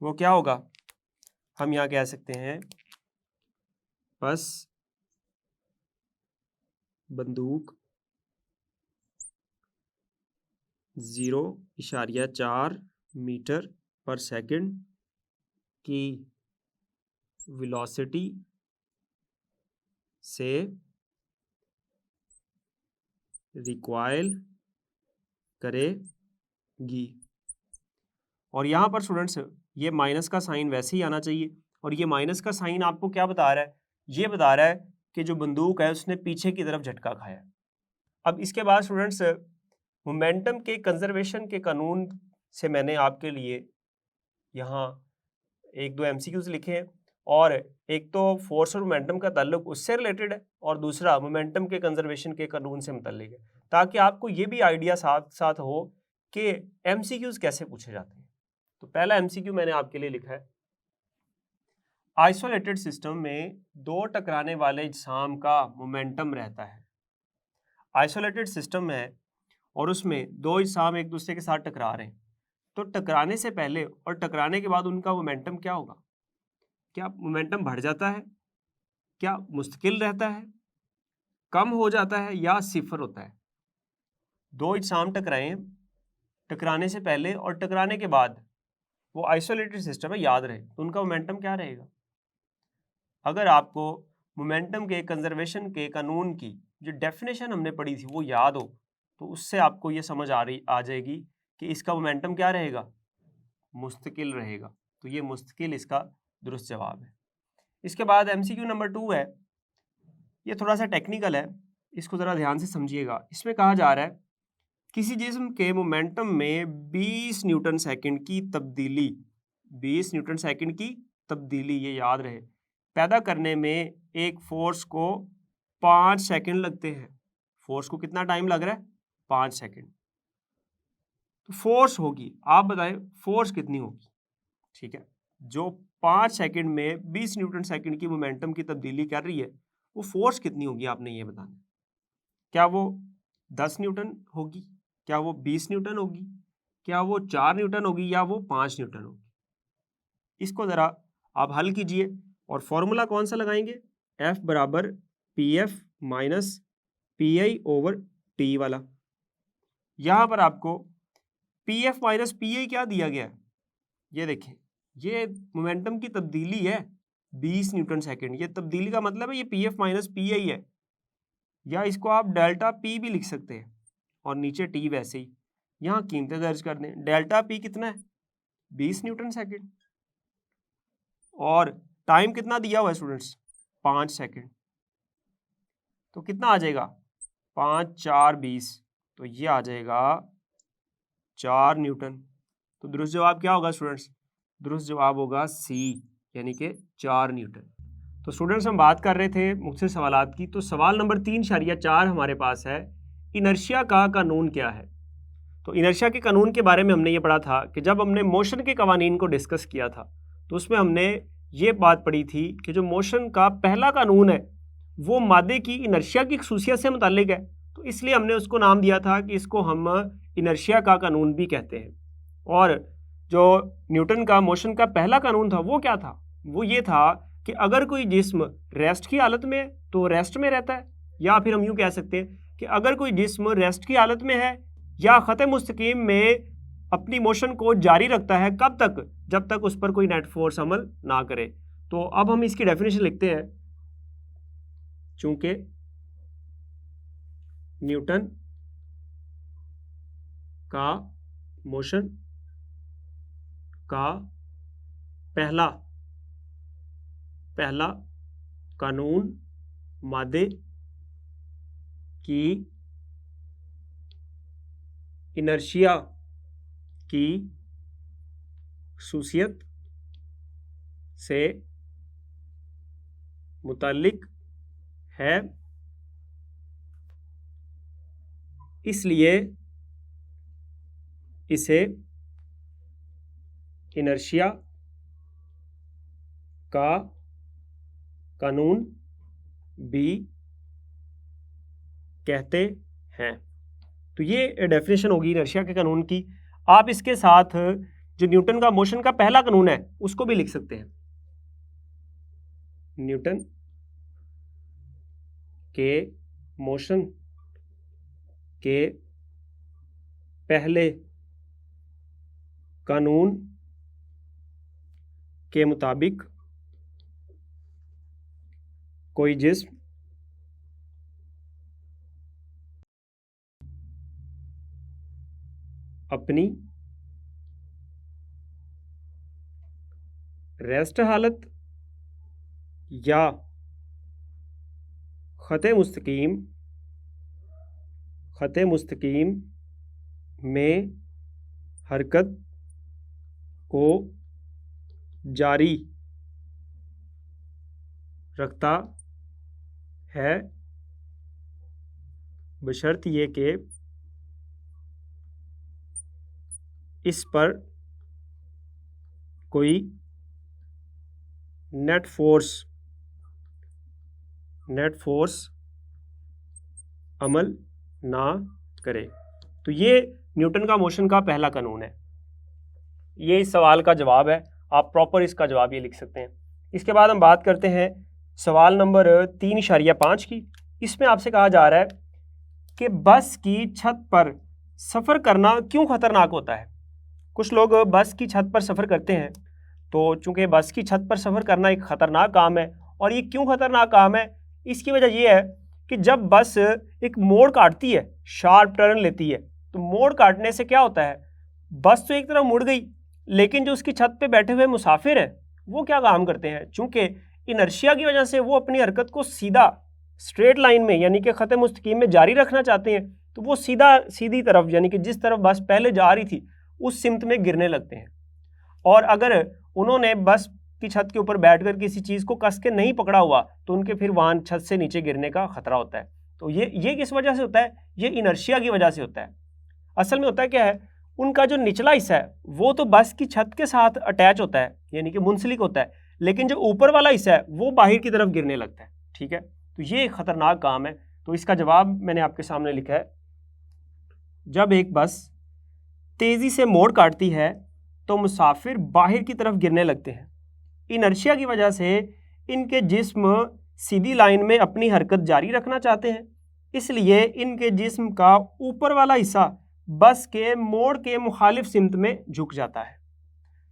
वो क्या होगा? हम यहाँ कह सकते हैं बस बंदूक 0.4 मीटर पर सेकंड की वेलोसिटी से रिकॉइल करेगी। और यहाँ पर स्टूडेंट्स ये माइनस का साइन वैसे ही आना चाहिए, और ये माइनस का साइन आपको क्या बता रहा है? ये बता रहा है कि जो बंदूक है उसने पीछे की तरफ झटका खाया। अब इसके बाद स्टूडेंट्स मोमेंटम के कंजर्वेशन के कानून से मैंने आपके लिए यहाँ 1-2 MCQs लिखे हैं, और एक तो फोर्स और मोमेंटम का ताल्लुक उससे रिलेटेड है, और दूसरा मोमेंटम के कंजर्वेशन के कानून से मुतल्लिक है, ताकि आपको ये भी आइडिया साथ साथ हो कि MCQs कैसे पूछे जाते हैं। तो पहला MCQ मैंने आपके लिए लिखा है, आइसोलेटेड सिस्टम में दो टकराने वाले अजसाम का मोमेंटम रहता है। आइसोलेटेड सिस्टम है और उसमें दो अजसाम एक दूसरे के साथ टकरा रहे हैं, तो टकराने से पहले और टकराने के बाद उनका मोमेंटम क्या होगा? क्या मोमेंटम बढ़ जाता है? क्या मुस्तकिल रहता है? कम हो जाता है या सिफर होता है? दो अजसाम टकराए, टकराने से पहले और टकराने के बाद, वो आइसोलेटेड सिस्टम है, याद रहे, तो उनका मोमेंटम क्या रहेगा? अगर आपको मोमेंटम के कंजर्वेशन के कानून की जो डेफिनेशन हमने पढ़ी थी वो याद हो, तो उससे आपको ये समझ आ जाएगी कि इसका मोमेंटम क्या रहेगा? मुस्तकिल रहेगा। तो ये मुस्तकिल इसका दुरुस्त जवाब है। इसके बाद MCQ नंबर 2 है, ये थोड़ा सा टेक्निकल है, इसको ज़रा ध्यान से समझिएगा। इसमें कहा जा रहा है किसी जिस्म के मोमेंटम में 20 न्यूटन सेकंड की तब्दीली, 20 न्यूटन सेकंड की तब्दीली, ये याद रहे, पैदा करने में एक फोर्स को 5 सेकंड लगते हैं। फोर्स को कितना टाइम लग रहा है? 5 सेकंड। तो फोर्स होगी, आप बताएं फोर्स कितनी होगी? ठीक है, जो 5 सेकंड में 20 न्यूटन सेकंड की मोमेंटम की तब्दीली कर रही है, वो फोर्स कितनी होगी आपने ये बताना। क्या वो 10 न्यूटन होगी? क्या वो 20 न्यूटन होगी? क्या वो 4 न्यूटन होगी? या वो 5 न्यूटन होगी? इसको ज़रा आप हल कीजिए, और फॉर्मूला कौन सा लगाएंगे? F बराबर PF minus PI over T वाला। यहाँ पर आपको PF माइनस PI क्या दिया गया है? ये देखें, ये मोमेंटम की तब्दीली है 20 न्यूटन सेकंड। ये तब्दीली का मतलब है ये PF माइनस PI है, या इसको आप डेल्टा P भी लिख सकते हैं, और नीचे T वैसे ही। यहाँ कीमतें दर्ज कर दें। डेल्टा P कितना है? 20 न्यूटन सेकंड, और टाइम कितना दिया हुआ है स्टूडेंट्स, 5 सेकंड। तो कितना आ जाएगा, 5 4 20, तो ये आ जाएगा 4 न्यूटन। तो दुरुस्त जवाब क्या होगा स्टूडेंट्स, दुरुस्त जवाब होगा सी, यानी कि 4 न्यूटन। तो स्टूडेंट्स हम बात कर रहे थे मुख्तलिफ सवालात की, तो सवाल नंबर 3.4 हमारे पास है, इनर्शिया का कानून क्या है। तो इनर्शिया के कानून के बारे में हमने ये पढ़ा था कि जब हमने मोशन के कवानीन को डिस्कस किया था तो उसमें हमने ये बात पढ़ी थी कि जो मोशन का पहला कानून है वो मादे की इनर्शिया की खसूसियत से मुताल्लिक है, तो इसलिए हमने उसको नाम दिया था कि इसको हम इनर्शिया का कानून भी कहते हैं। और जो न्यूटन का मोशन का पहला कानून था वो क्या था, वो ये था कि अगर कोई जिस्म रेस्ट की हालत में है तो रेस्ट में रहता है, या फिर हम यूँ कह सकते हैं कि अगर कोई जिस्म रेस्ट की हालत में है या ख़त मुस्तकीम में अपनी मोशन को जारी रखता है, कब तक, जब तक उस पर कोई नेट फोर्स अमल ना करे। तो अब हम इसकी डेफिनेशन लिखते हैं, चूंकि न्यूटन का मोशन का पहला कानून मादे की इनर्शिया की खसूसियत से मुताल्लिक है, इसलिए इसे इनर्शिया का कानून भी कहते हैं। तो ये डेफिनेशन होगी इनर्शिया के कानून की। आप इसके साथ जो न्यूटन का मोशन का पहला कानून है उसको भी लिख सकते हैं, न्यूटन के मोशन के पहले कानून के मुताबिक कोई जिस्म अपनी रेस्ट हालत या ख़त मुस्तकीम में हरकत को जारी रखता है, बशर्ते ये कि इस पर कोई नेट फोर्स अमल ना करे। तो ये न्यूटन का मोशन का पहला कानून है, ये इस सवाल का जवाब है। आप प्रॉपर इसका जवाब ये लिख सकते हैं। इसके बाद हम बात करते हैं सवाल नंबर 3.5 की। इसमें आपसे कहा जा रहा है कि बस की छत पर सफ़र करना क्यों ख़तरनाक होता है। कुछ लोग बस की छत पर सफ़र करते हैं, तो चूँकि बस की छत पर सफ़र करना एक ख़तरनाक काम है, और ये क्यों ख़तरनाक काम है, इसकी वजह ये है कि जब बस एक मोड़ काटती है, शार्प टर्न लेती है, तो मोड़ काटने से क्या होता है, बस तो एक तरफ मुड़ गई, लेकिन जो उसकी छत पे बैठे हुए मुसाफिर हैं वो क्या काम करते हैं, चूँकि इनर्शिया की वजह से वो अपनी हरकत को सीधा स्ट्रेट लाइन में यानी कि ख़त मुस्तकीम में जारी रखना चाहते हैं, तो वो सीधी तरफ यानी कि जिस तरफ बस पहले जा रही थी उस सिमत में गिरने लगते हैं। और अगर उन्होंने बस की छत के ऊपर बैठकर किसी चीज़ को कस के नहीं पकड़ा हुआ तो उनके फिर वहाँ छत से नीचे गिरने का खतरा होता है। तो ये किस वजह से होता है, ये इनर्शिया की वजह से होता है। असल में होता है क्या है, उनका जो निचला हिस्सा है वो तो बस की छत के साथ अटैच होता है यानी कि मुंसलिक होता है, लेकिन जो ऊपर वाला हिस्सा है वो बाहर की तरफ गिरने लगता है। ठीक है, तो ये एक ख़तरनाक काम है। तो इसका जवाब मैंने आपके सामने लिखा है, जब एक बस तेज़ी से मोड़ काटती है तो मुसाफिर बाहर की तरफ गिरने लगते हैं। इनर्शिया की वजह से इनके जिस्म सीधी लाइन में अपनी हरकत जारी रखना चाहते हैं, इसलिए इनके जिस्म का ऊपर वाला हिस्सा बस के मोड़ के मुखालिफ सिमत में झुक जाता है।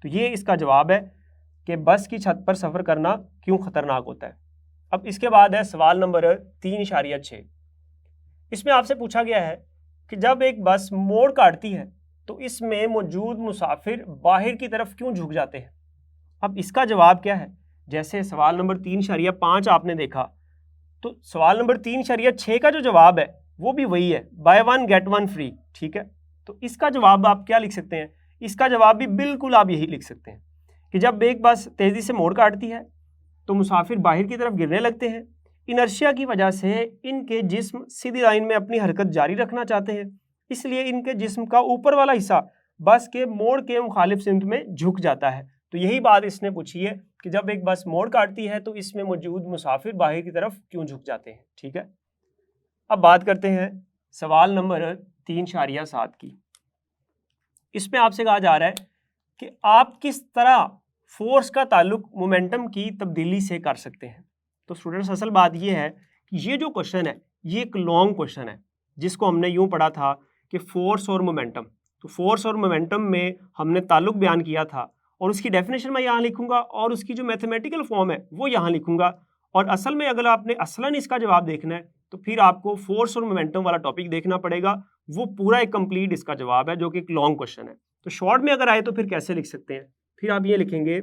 तो ये इसका जवाब है कि बस की छत पर सफ़र करना क्यों ख़तरनाक होता है। अब इसके बाद है सवाल नंबर 3.6। इसमें आपसे पूछा गया है कि जब एक बस मोड़ काटती है तो इसमें मौजूद मुसाफिर बाहर की तरफ क्यों झुक जाते हैं? अब इसका जवाब क्या है? जैसे सवाल नंबर 3.5 आपने देखा, तो सवाल नंबर 3.6 का जो जवाब है वो भी वही है, by one get one free. ठीक है, तो इसका जवाब आप क्या लिख सकते हैं? इसका जवाब भी बिल्कुल आप यही लिख सकते हैं कि जब एक बस तेज़ी से मोड़ काटती है तो मुसाफिर बाहर की तरफ गिरने लगते हैं। इनर्शिया की वजह से इनके जिस्म सीधी लाइन में अपनी हरकत जारी रखना चाहते हैं, इसलिए इनके जिस्म का ऊपर वाला हिस्सा बस के मोड़ के मुखालिफ सिमत में झुक जाता है। तो यही बात इसने पूछी है कि जब एक बस मोड़ काटती है तो इसमें मौजूद मुसाफिर बाहर की तरफ क्यों झुक जाते हैं। ठीक है, अब बात करते हैं सवाल नंबर 3.7 की। इसमें आपसे कहा जा रहा है कि आप किस तरह फोर्स का ताल्लुक मोमेंटम की तब्दीली से कर सकते हैं। तो स्टूडेंट्स, असल बात यह है कि ये जो क्वेश्चन है ये एक लॉन्ग क्वेश्चन है, जिसको हमने यूं पढ़ा था कि फोर्स और मोमेंटम। तो फोर्स और मोमेंटम में हमने ताल्लुक बयान किया था और उसकी डेफिनेशन मैं यहाँ लिखूंगा और उसकी जो मैथमेटिकल फॉर्म है वो यहाँ लिखूंगा। और असल में अगर आपने असलन इसका जवाब देखना है तो फिर आपको फोर्स और मोमेंटम वाला टॉपिक देखना पड़ेगा, वो पूरा एक कंप्लीट इसका जवाब है जो कि एक लॉन्ग क्वेश्चन है। तो शॉर्ट में अगर आए तो फिर कैसे लिख सकते हैं? फिर आप ये लिखेंगे,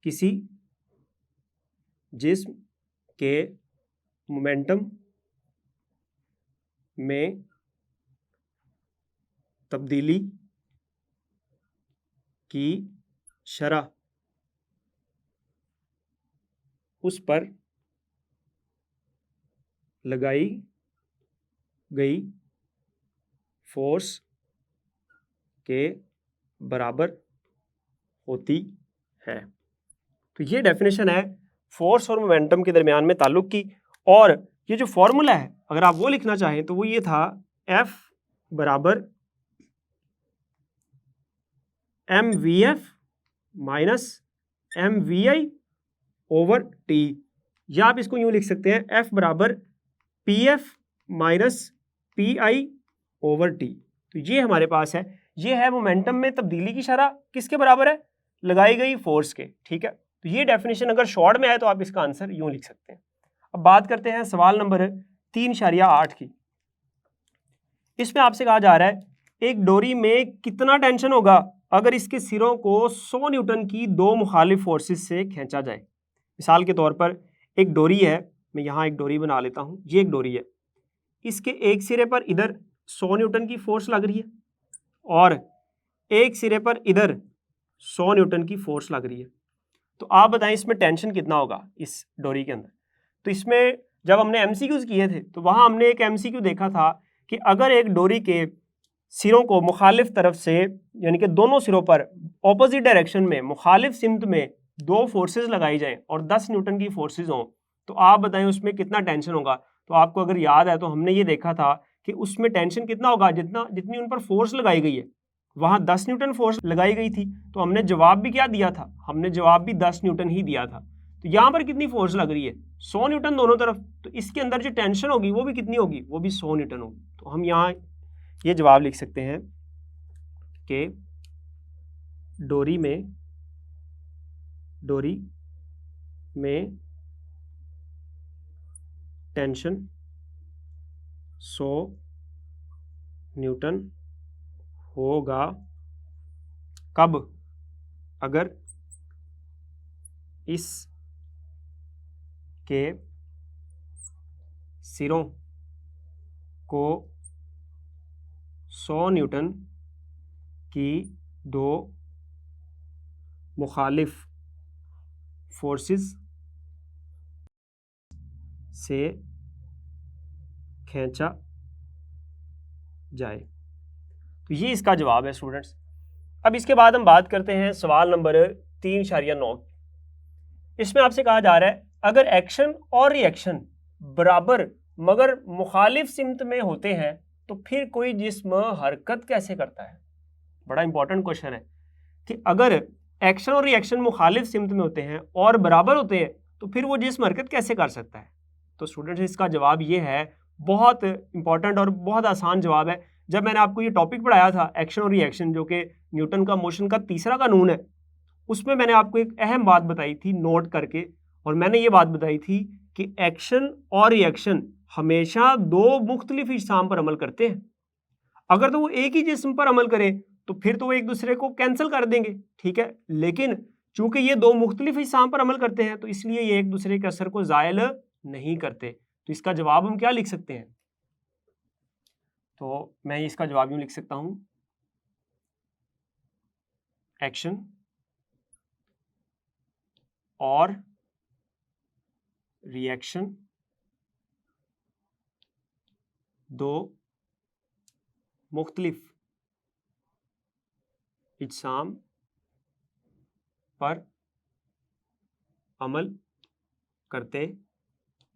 किसी जिस्म के मोमेंटम में तब्दीली की शरह उस पर लगाई गई फोर्स के बराबर होती है। तो ये डेफिनेशन है फोर्स और मोमेंटम के दरमियान में ताल्लुक की। और ये जो फॉर्मूला है अगर आप वो लिखना चाहें तो वो ये था, F बराबर mvf minus mvi over t, या आप इसको यूं लिख सकते हैं, F बराबर pf minus pi over t। तो ये हमारे पास है, ये है मोमेंटम में तब्दीली की शरह किसके बराबर है? लगाई गई फोर्स के। ठीक है, तो ये डेफिनेशन अगर शॉर्ट में आए तो आप इसका आंसर यूं लिख सकते हैं। अब बात करते हैं सवाल नंबर 3.8 की। इसमें आपसे कहा जा रहा है, एक डोरी में कितना टेंशन होगा अगर इसके सिरों को 100 न्यूटन की दो मुखालिफ फोर्सेस से खींचा जाए। मिसाल के तौर पर एक डोरी है, मैं यहाँ एक डोरी बना लेता हूँ, ये एक डोरी है, इसके एक सिरे पर इधर 100 न्यूटन की फोर्स लग रही है और एक सिरे पर इधर 100 न्यूटन की फोर्स लग रही है। तो आप बताएं इसमें टेंशन कितना होगा इस डोरी के अंदर? तो इसमें जब हमने एमसीक्यूज किए थे तो वहाँ हमने एक एमसीक्यू देखा था कि अगर एक डोरी के सिरों को मुखालिफ तरफ से, यानी कि दोनों सिरों पर ऑपोजिट डायरेक्शन में मुखालिफ सिमत में दो फोर्सेस लगाई जाएं और 10 न्यूटन की फोर्सेस हों, तो आप बताएं उसमें कितना टेंशन होगा। तो आपको अगर याद है तो हमने ये देखा था कि उसमें टेंशन कितना होगा, जितनी उन पर फोर्स लगाई गई है, वहाँ 10 न्यूटन फोर्स लगाई गई थी। तो हमने जवाब भी क्या दिया था? हमने जवाब भी 10 न्यूटन ही दिया था। तो यहाँ पर कितनी फोर्स लग रही है? 100 न्यूटन दोनों तरफ। तो इसके अंदर जो टेंशन होगी वो भी कितनी होगी? वो भी 100 न्यूटन होगी। तो हम यहाँ ये जवाब लिख सकते हैं कि डोरी में टेंशन 100 न्यूटन होगा कब? अगर इस के सिरों को 100 न्यूटन की दो मुखालिफ फोर्सेस से खींचा जाए। तो ये इसका जवाब है स्टूडेंट्स। अब इसके बाद हम बात करते हैं सवाल नंबर 3.9। इसमें आपसे कहा जा रहा है, अगर एक्शन और रिएक्शन बराबर मगर मुखालिफ सिमत में होते हैं तो फिर कोई जिस्म हरकत कैसे करता है? बड़ा इंपॉर्टेंट क्वेश्चन है कि अगर एक्शन और रिएक्शन मुखालिफ सिमत में होते हैं और बराबर होते हैं तो फिर वो जिस्म हरकत कैसे कर सकता है? तो स्टूडेंट्स, इसका जवाब ये है, बहुत इंपॉर्टेंट और बहुत आसान जवाब है। जब मैंने आपको ये टॉपिक पढ़ाया था एक्शन और रिएक्शन, जो कि न्यूटन का मोशन का तीसरा कानून है, उसमें मैंने आपको एक अहम बात बताई थी नोट करके, और मैंने ये बात बताई थी कि एक्शन और रिएक्शन हमेशा दो मुख्तलिफ इजसाम पर अमल करते हैं। अगर तो वो एक ही जिस्म पर अमल करें तो फिर तो वो एक दूसरे को कैंसिल कर देंगे, ठीक है। लेकिन चूंकि ये दो मुख्तलिफ अजसाम पर अमल करते हैं तो इसलिए ये एक दूसरे के असर को ज़ायल नहीं करते। तो इसका जवाब हम क्या लिख सकते हैं? तो मैं इसका जवाब यूं लिख सकता हूं, एक्शन और रिएक्शन दो मुख्तलिफ इजसाम पर अमल करते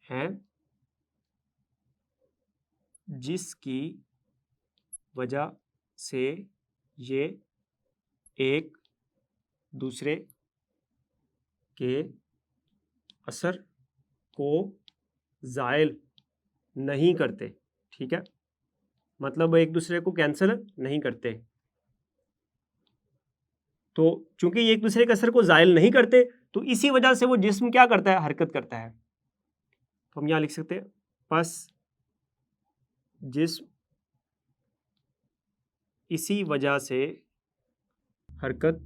हैं, जिसकी वजह से ये एक दूसरे के असर को ज़ायल नहीं करते, ठीक है। मतलब एक दूसरे को कैंसिल नहीं करते। तो चूंकि ये एक दूसरे के असर को ज़ायल नहीं करते तो इसी वजह से वो जिस्म क्या करता है, हरकत करता है। तो हम यहाँ लिख सकते हैं, बस जिस्म इसी वजह से हरकत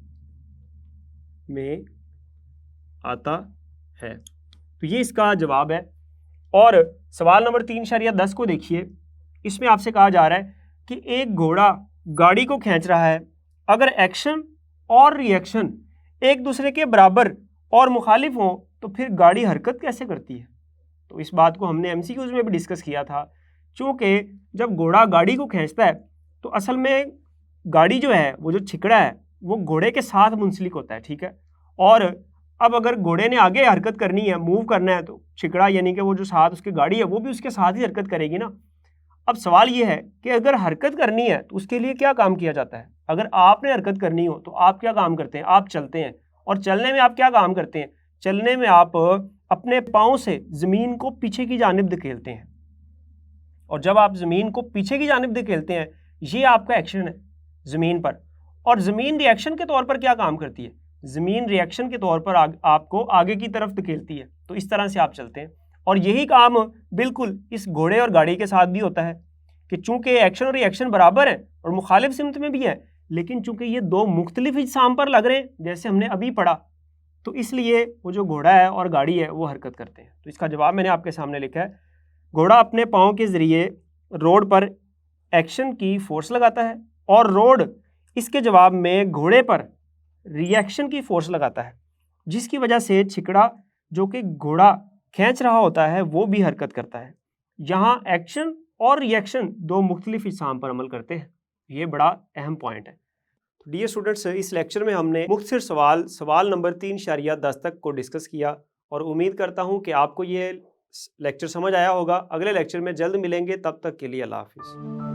में आता है। तो ये इसका जवाब है। और सवाल नंबर 3.10 को देखिए, इसमें आपसे कहा जा रहा है कि एक घोड़ा गाड़ी को खींच रहा है, अगर एक्शन और रिएक्शन एक दूसरे के बराबर और मुखालिफ हों तो फिर गाड़ी हरकत कैसे करती है। तो इस बात को हमने एमसीक्यूज में भी डिस्कस किया था। चूँकि जब घोड़ा गाड़ी को खींचता है तो असल में गाड़ी जो है, वो जो छिकड़ा है वो घोड़े के साथ मुंसलिक होता है, ठीक है। और अब अगर घोड़े ने आगे हरकत करनी है, मूव करना है, तो छिकड़ा यानी कि वो जो साथ उसकी गाड़ी है वो भी उसके साथ ही हरकत करेगी ना। अब सवाल ये है कि अगर हरकत करनी है तो उसके लिए क्या काम किया जाता है। अगर आपने हरकत करनी हो तो आप क्या काम करते हैं, आप चलते हैं। और चलने में आप क्या काम करते हैं, चलने में आप अपने पाँव से ज़मीन को पीछे की जानिब धकेलते हैं। और जब आप ज़मीन को पीछे की जानिब धकेलते हैं, ये आपका एक्शन है ज़मीन पर। और ज़मीन रिएक्शन के तौर पर क्या काम करती है, ज़मीन रिएक्शन के तौर पर आपको आगे की तरफ धकेलती है। तो इस तरह से आप चलते हैं। और यही काम बिल्कुल इस घोड़े और गाड़ी के साथ भी होता है कि चूंकि एक्शन और रिएक्शन बराबर है और मुखालिफ सिमत में भी है, लेकिन चूंकि ये दो मुख्तलिफ इजसाम पर लग रहे हैं, जैसे हमने अभी पढ़ा, तो इसलिए वो जो घोड़ा है और गाड़ी है वो हरकत करते हैं। तो इसका जवाब मैंने आपके सामने लिखा है, घोड़ा अपने पाँव के ज़रिए रोड पर एक्शन की फोर्स लगाता है और रोड इसके जवाब में घोड़े पर रिएक्शन की फोर्स लगाता है, जिसकी वजह से छिकड़ा जो कि घोड़ा खींच रहा होता है वो भी हरकत करता है। यहाँ एक्शन और रिएक्शन दो मुख्तलिफ इजसाम पर अमल करते हैं। ये बड़ा अहम पॉइंट है। तो डियर स्टूडेंट्स, इस लेक्चर में हमने मुख्तसर सवाल नंबर 3.10 तक को डिस्कस किया और उम्मीद करता हूँ कि आपको ये लेक्चर समझ आया होगा। अगले लेक्चर में जल्द मिलेंगे, तब तक के लिए अल्लाह हाफिज़।